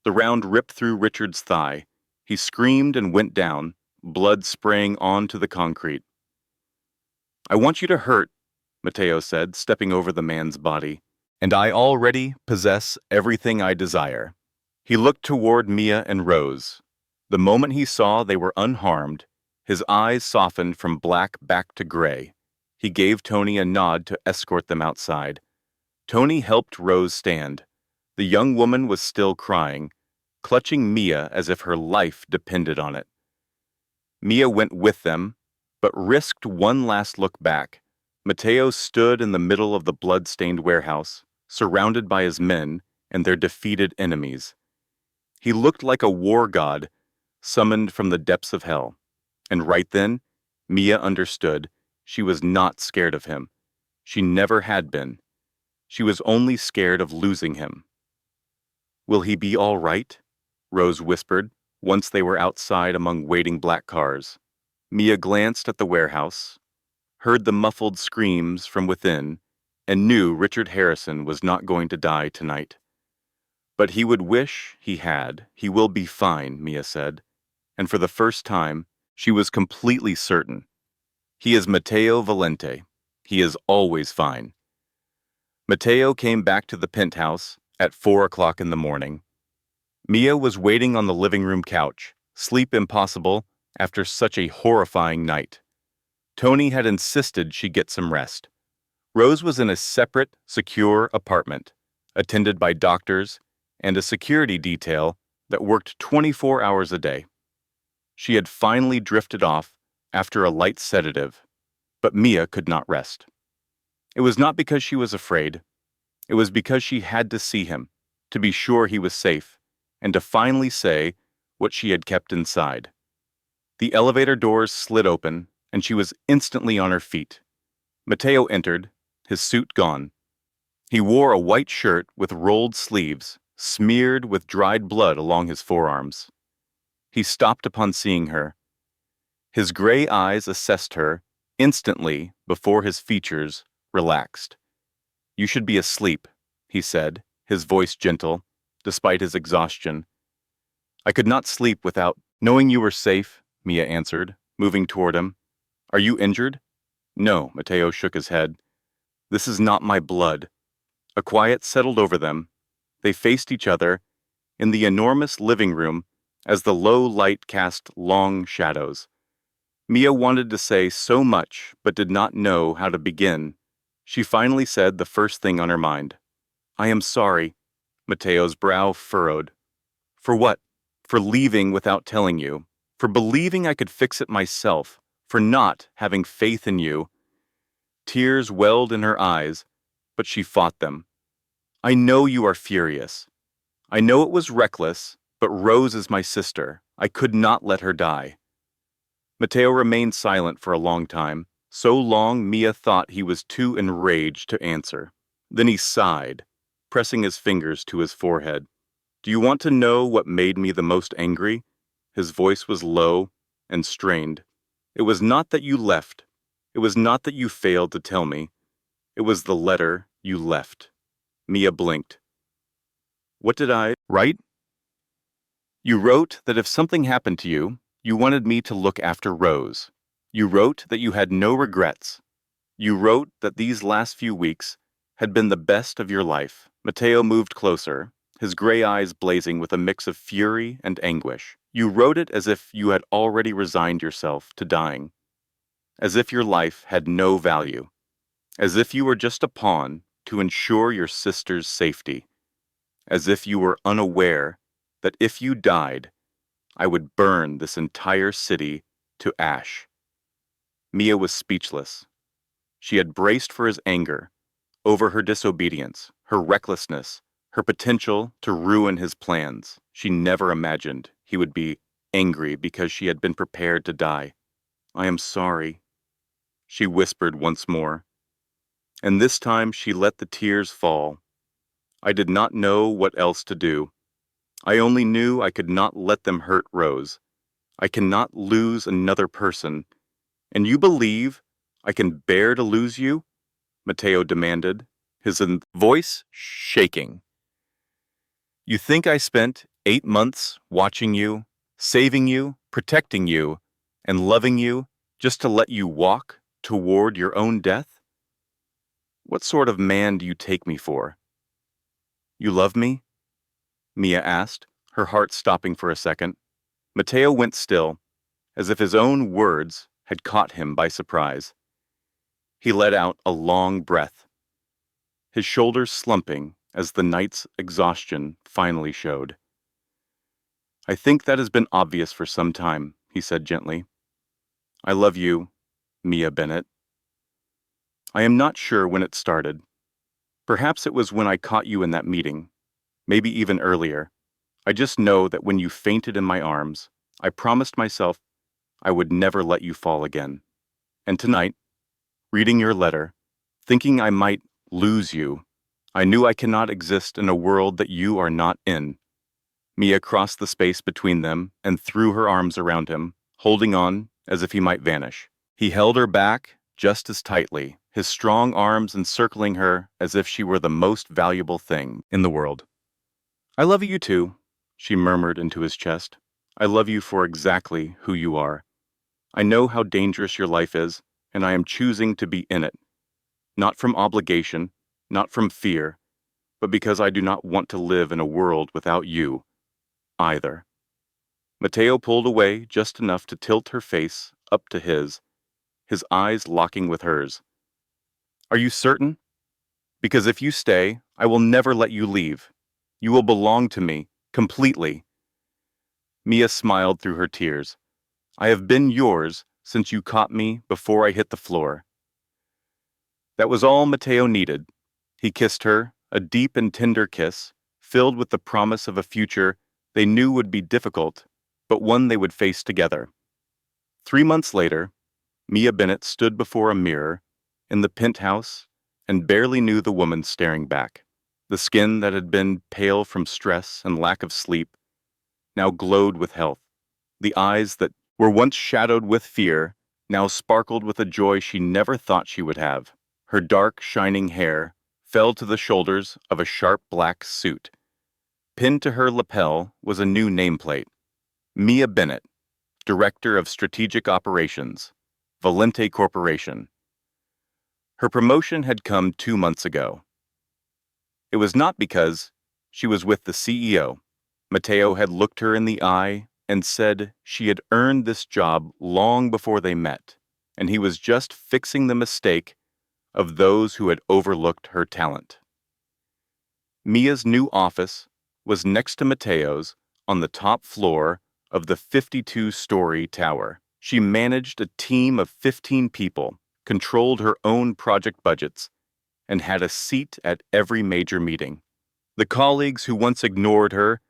The round ripped through Richard's thigh. He screamed and went down, blood spraying onto the concrete. "I want you to hurt," Matteo said, stepping over the man's body. "And I already possess everything I desire." He looked toward Mia and Rose. The moment he saw they were unharmed, his eyes softened from black back to gray. He gave Tony a nod to escort them outside. Tony helped Rose stand. The young woman was still crying, clutching Mia as if her life depended on it. Mia went with them, but risked one last look back. Matteo stood in the middle of the blood-stained warehouse, surrounded by his men and their defeated enemies. He looked like a war god summoned from the depths of hell. And right then, Mia understood she was not scared of him. She never had been. She was only scared of losing him. "Will he be all right?" Rose whispered, once they were outside among waiting black cars. Mia glanced at the warehouse, heard the muffled screams from within, and knew Richard Harrison was not going to die tonight. "But he would wish he had. He will be fine," Mia said. And for the first time, she was completely certain. He is Matteo Valente. He is always fine. Matteo came back to the penthouse at 4 o'clock in the morning. Mia was waiting on the living room couch, sleep impossible after such a horrifying night. Tony had insisted she get some rest. Rose was in a separate, secure apartment, attended by doctors and a security detail that worked 24 hours a day. She had finally drifted off after a light sedative, but Mia could not rest. It was not because she was afraid. It was because she had to see him, to be sure he was safe, and to finally say what she had kept inside. The elevator doors slid open, and she was instantly on her feet. Matteo entered, his suit gone. He wore a white shirt with rolled sleeves, smeared with dried blood along his forearms. He stopped upon seeing her. His gray eyes assessed her instantly before his features relaxed. "You should be asleep," he said, his voice gentle, despite his exhaustion. I could not sleep without knowing you were safe, Mia answered, moving toward him. Are you injured? No, Mateo shook his head. This is not my blood. A quiet settled over them. They faced each other in the enormous living room as the low light cast long shadows. Mia wanted to say so much but did not know how to begin. She finally said the first thing on her mind. I am sorry. Mateo's brow furrowed. For what? For leaving without telling you. For believing I could fix it myself. For not having faith in you. Tears welled in her eyes, but she fought them. I know you are furious. I know it was reckless, but Rose is my sister. I could not let her die. Mateo remained silent for a long time, so long Mia thought he was too enraged to answer. Then he sighed, pressing his fingers to his forehead. Do you want to know what made me the most angry? His voice was low and strained. It was not that you left. It was not that you failed to tell me. It was the letter you left. Mia blinked. What did I write? You wrote that if something happened to you, you wanted me to look after Rose. You wrote that you had no regrets. You wrote that these last few weeks had been the best of your life. Mateo moved closer, his gray eyes blazing with a mix of fury and anguish. You wrote it as if you had already resigned yourself to dying, as if your life had no value, as if you were just a pawn to ensure your sister's safety, as if you were unaware that if you died, I would burn this entire city to ash. Mia was speechless. She had braced for his anger, over her disobedience, her recklessness, her potential to ruin his plans. She never imagined he would be angry because she had been prepared to die. I am sorry, she whispered once more, and this time she let the tears fall. I did not know what else to do. I only knew I could not let them hurt Rose. I cannot lose another person. And you believe I can bear to lose you? Mateo demanded, his voice shaking. You think I spent 8 months watching you, saving you, protecting you, and loving you just to let you walk toward your own death? What sort of man do you take me for? You love me? Mia asked, her heart stopping for a second. Mateo went still, as if his own words had caught him by surprise. He let out a long breath, his shoulders slumping as the night's exhaustion finally showed. I think that has been obvious for some time, he said gently. I love you, Mia Bennett. I am not sure when it started. Perhaps it was when I caught you in that meeting, maybe even earlier. I just know that when you fainted in my arms, I promised myself I would never let you fall again. And tonight, reading your letter, thinking I might lose you, I knew I cannot exist in a world that you are not in. Mia crossed the space between them and threw her arms around him, holding on as if he might vanish. He held her back just as tightly, his strong arms encircling her as if she were the most valuable thing in the world. I love you too, she murmured into his chest. I love you for exactly who you are. I know how dangerous your life is, and I am choosing to be in it. Not from obligation, not from fear, but because I do not want to live in a world without you, either. Mateo pulled away just enough to tilt her face up to his eyes locking with hers. Are you certain? Because if you stay, I will never let you leave. You will belong to me, completely. Mia smiled through her tears. I have been yours since you caught me before I hit the floor. That was all Mateo needed. He kissed her, a deep and tender kiss, filled with the promise of a future they knew would be difficult, but one they would face together. 3 months later, Mia Bennett stood before a mirror in the penthouse and barely knew the woman staring back. The skin that had been pale from stress and lack of sleep now glowed with health. The eyes that were once shadowed with fear now sparkled with a joy she never thought she would have. Her dark, shining hair fell to the shoulders of a sharp black suit. Pinned to her lapel was a new nameplate: Mia Bennett, Director of Strategic Operations, Valente Corporation. Her promotion had come 2 months ago. It was not because she was with the CEO. Mateo had looked her in the eye and said she had earned this job long before they met, and he was just fixing the mistake of those who had overlooked her talent. Mia's new office was next to Mateo's on the top floor of the 52-story tower. She managed a team of 15 people, controlled her own project budgets, and had a seat at every major meeting. The colleagues who once ignored her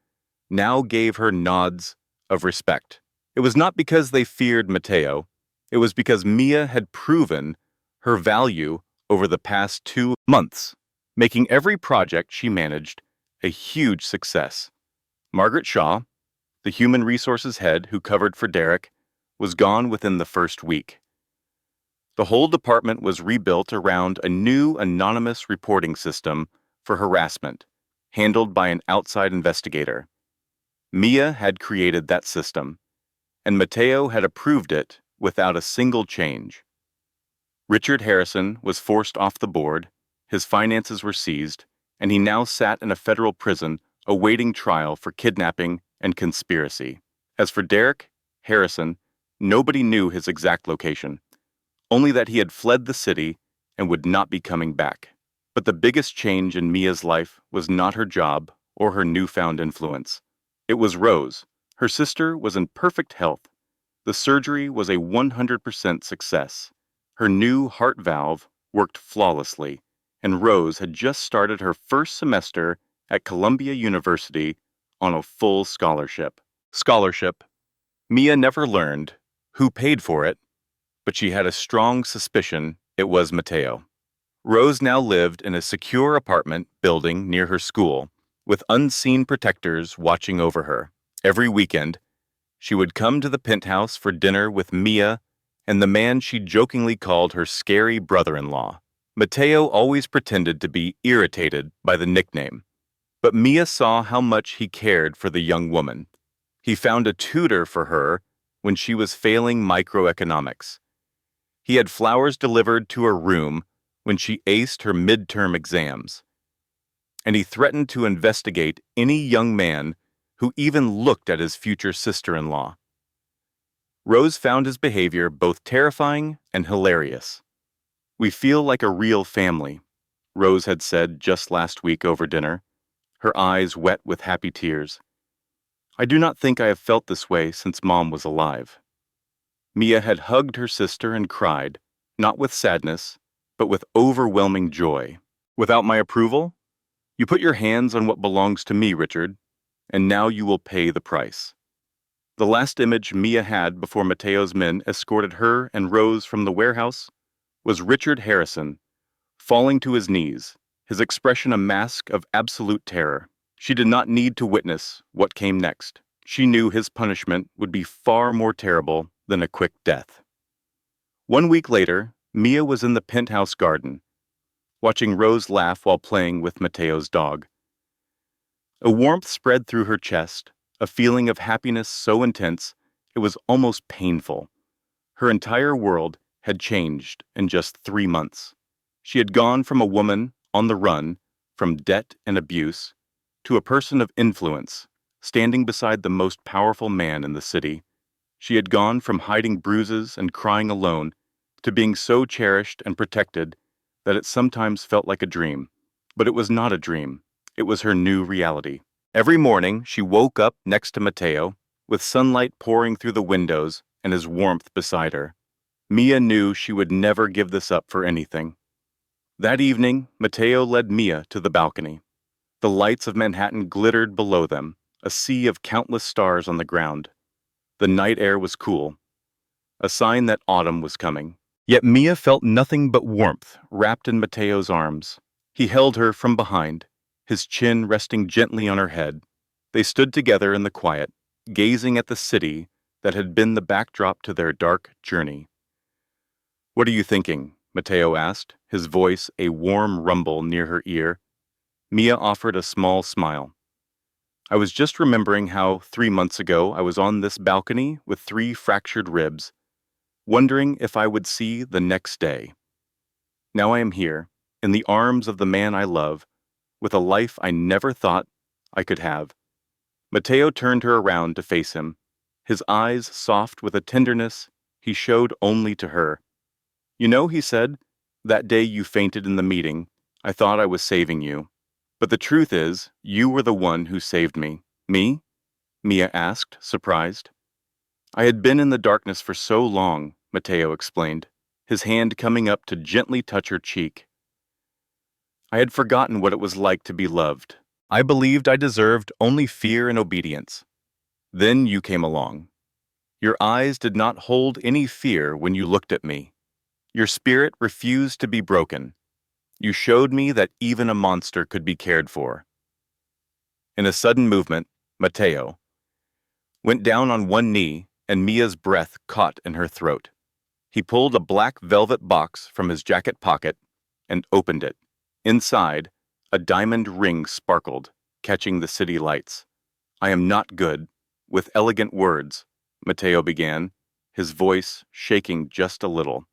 now gave her nods of respect. It was not because they feared Mateo. It was because Mia had proven her value over the past 2 months, making every project she managed a huge success. Margaret Shaw, the human resources head who covered for Derek, was gone within the first week. The whole department was rebuilt around a new anonymous reporting system for harassment, handled by an outside investigator. Mia had created that system, and Mateo had approved it without a single change. Richard Harrison was forced off the board, his finances were seized, and he now sat in a federal prison awaiting trial for kidnapping and conspiracy. As for Derek Harrison, nobody knew his exact location, only that he had fled the city and would not be coming back. But the biggest change in Mia's life was not her job or her newfound influence. It was Rose. Her sister was in perfect health. The surgery was a 100% success. Her new heart valve worked flawlessly, and Rose had just started her first semester at Columbia University on a full scholarship. Mia never learned who paid for it, but she had a strong suspicion it was Mateo. Rose now lived in a secure apartment building near her school, with unseen protectors watching over her. Every weekend, she would come to the penthouse for dinner with Mia and the man she jokingly called her scary brother-in-law. Mateo always pretended to be irritated by the nickname, but Mia saw how much he cared for the young woman. He found a tutor for her when she was failing microeconomics. He had flowers delivered to her room when she aced her midterm exams. And he threatened to investigate any young man who even looked at his future sister-in-law. Rose found his behavior both terrifying and hilarious. "We feel like a real family," Rose had said just last week over dinner, her eyes wet with happy tears. "I do not think I have felt this way since Mom was alive." Mia had hugged her sister and cried, not with sadness, but with overwhelming joy. "Without my approval? You put your hands on what belongs to me, Richard, and now you will pay the price." The last image Mia had before Mateo's men escorted her and Rose from the warehouse was Richard Harrison, falling to his knees, his expression a mask of absolute terror. She did not need to witness what came next. She knew his punishment would be far more terrible than a quick death. 1 week later, Mia was in the penthouse garden, watching Rose laugh while playing with Mateo's dog. A warmth spread through her chest, a feeling of happiness so intense it was almost painful. Her entire world had changed in just 3 months. She had gone from a woman on the run from debt and abuse to a person of influence, standing beside the most powerful man in the city. She had gone from hiding bruises and crying alone to being so cherished and protected that it sometimes felt like a dream. But it was not a dream. It was her new reality. Every morning, she woke up next to Mateo, with sunlight pouring through the windows and his warmth beside her. Mia knew she would never give this up for anything. That evening, Mateo led Mia to the balcony. The lights of Manhattan glittered below them, a sea of countless stars on the ground. The night air was cool, a sign that autumn was coming. Yet Mia felt nothing but warmth wrapped in Mateo's arms. He held her from behind, his chin resting gently on her head. They stood together in the quiet, gazing at the city that had been the backdrop to their dark journey. "What are you thinking?" Matteo asked, his voice a warm rumble near her ear. Mia offered a small smile. I was just remembering how 3 months ago I was on this balcony with 3 fractured ribs, wondering if I would see the next day. Now I am here, in the arms of the man I love, with a life I never thought I could have. Matteo turned her around to face him, his eyes soft with a tenderness he showed only to her. You know, he said, that day you fainted in the meeting, I thought I was saving you. But the truth is, you were the one who saved me. Me? Mia asked, surprised. I had been in the darkness for so long, Matteo explained, his hand coming up to gently touch her cheek. I had forgotten what it was like to be loved. I believed I deserved only fear and obedience. Then you came along. Your eyes did not hold any fear when you looked at me. Your spirit refused to be broken. You showed me that even a monster could be cared for. In a sudden movement, Matteo went down on one knee and Mia's breath caught in her throat. He pulled a black velvet box from his jacket pocket and opened it. Inside, a diamond ring sparkled, catching the city lights. I am not good with elegant words, Matteo began, his voice shaking just a little.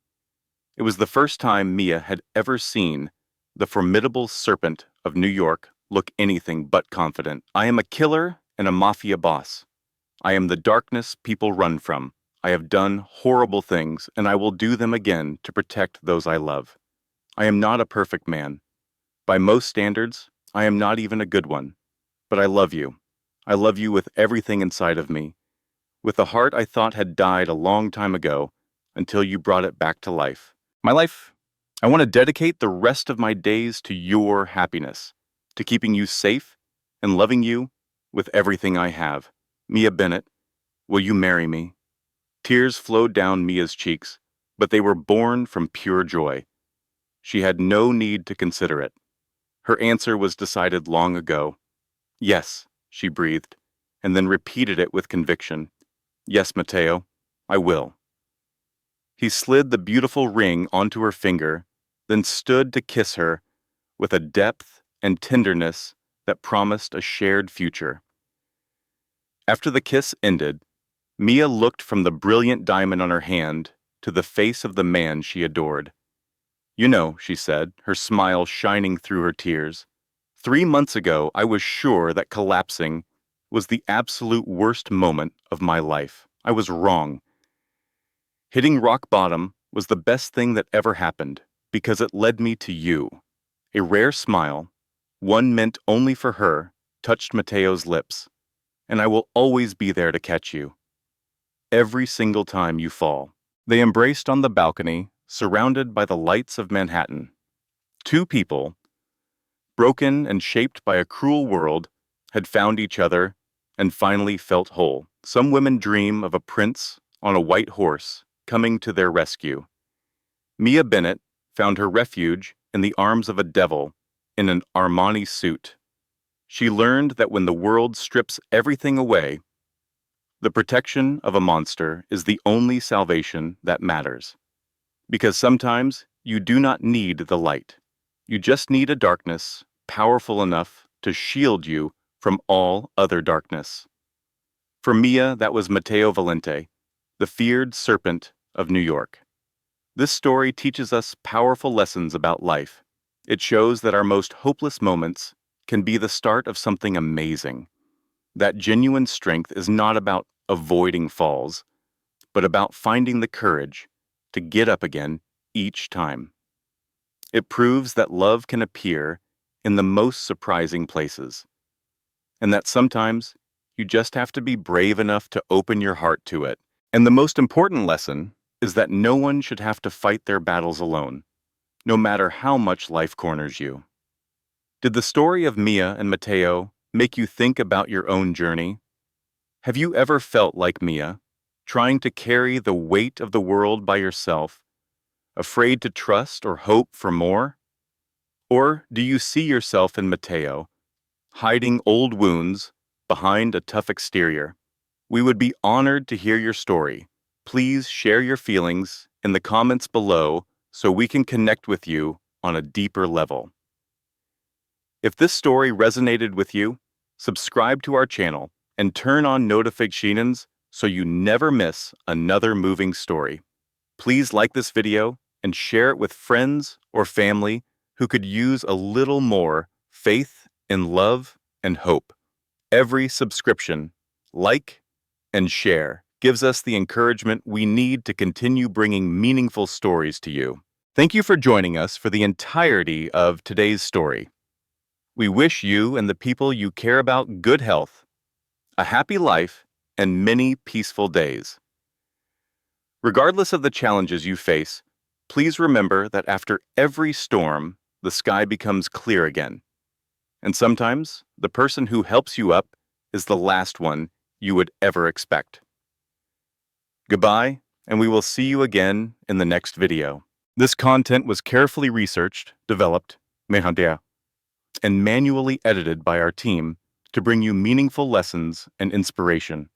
It was the first time Mia had ever seen the formidable serpent of New York look anything but confident. I am a killer and a mafia boss. I am the darkness people run from. I have done horrible things, and I will do them again to protect those I love. I am not a perfect man. By most standards, I am not even a good one. But I love you. I love you with everything inside of me, with the heart I thought had died a long time ago, until you brought it back to life. My life, I want to dedicate the rest of my days to your happiness, to keeping you safe and loving you with everything I have. Mia Bennett, will you marry me? Tears flowed down Mia's cheeks, but they were born from pure joy. She had no need to consider it. Her answer was decided long ago. Yes, she breathed, and then repeated it with conviction. Yes, Matteo, I will. He slid the beautiful ring onto her finger, then stood to kiss her with a depth and tenderness that promised a shared future. After the kiss ended, Mia looked from the brilliant diamond on her hand to the face of the man she adored. You know, she said, her smile shining through her tears, 3 months ago I was sure that collapsing was the absolute worst moment of my life. I was wrong. Hitting rock bottom was the best thing that ever happened because it led me to you. A rare smile, one meant only for her, touched Matteo's lips, and I will always be there to catch you. Every single time you fall. They embraced on the balcony, surrounded by the lights of Manhattan. Two people, broken and shaped by a cruel world, had found each other and finally felt whole. Some women dream of a prince on a white horse coming to their rescue. Mia Bennett found her refuge in the arms of a devil in an Armani suit. She learned that when the world strips everything away, the protection of a monster is the only salvation that matters. Because sometimes you do not need the light. You just need a darkness powerful enough to shield you from all other darkness. For Mia, that was Matteo Valente, the feared serpent of New York. This story teaches us powerful lessons about life. It shows that our most hopeless moments can be the start of something amazing. That genuine strength is not about avoiding falls, but about finding the courage to get up again each time. It proves that love can appear in the most surprising places, and that sometimes you just have to be brave enough to open your heart to it. And the most important lesson is that no one should have to fight their battles alone, no matter how much life corners you. Did the story of Mia and Matteo make you think about your own journey? Have you ever felt like Mia, trying to carry the weight of the world by yourself, afraid to trust or hope for more? Or do you see yourself in Matteo, hiding old wounds behind a tough exterior? We would be honored to hear your story. Please share your feelings in the comments below so we can connect with you on a deeper level. If this story resonated with you, subscribe to our channel and turn on notifications so you never miss another moving story. Please like this video and share it with friends or family who could use a little more faith in love and hope. Every subscription, like, and share gives us the encouragement we need to continue bringing meaningful stories to you. Thank you for joining us for the entirety of today's story. We wish you and the people you care about good health, a happy life, and many peaceful days. Regardless of the challenges you face, please remember that after every storm, the sky becomes clear again. And sometimes, the person who helps you up is the last one you would ever expect. Goodbye, and we will see you again in the next video. This content was carefully researched, developed, and manually edited by our team to bring you meaningful lessons and inspiration.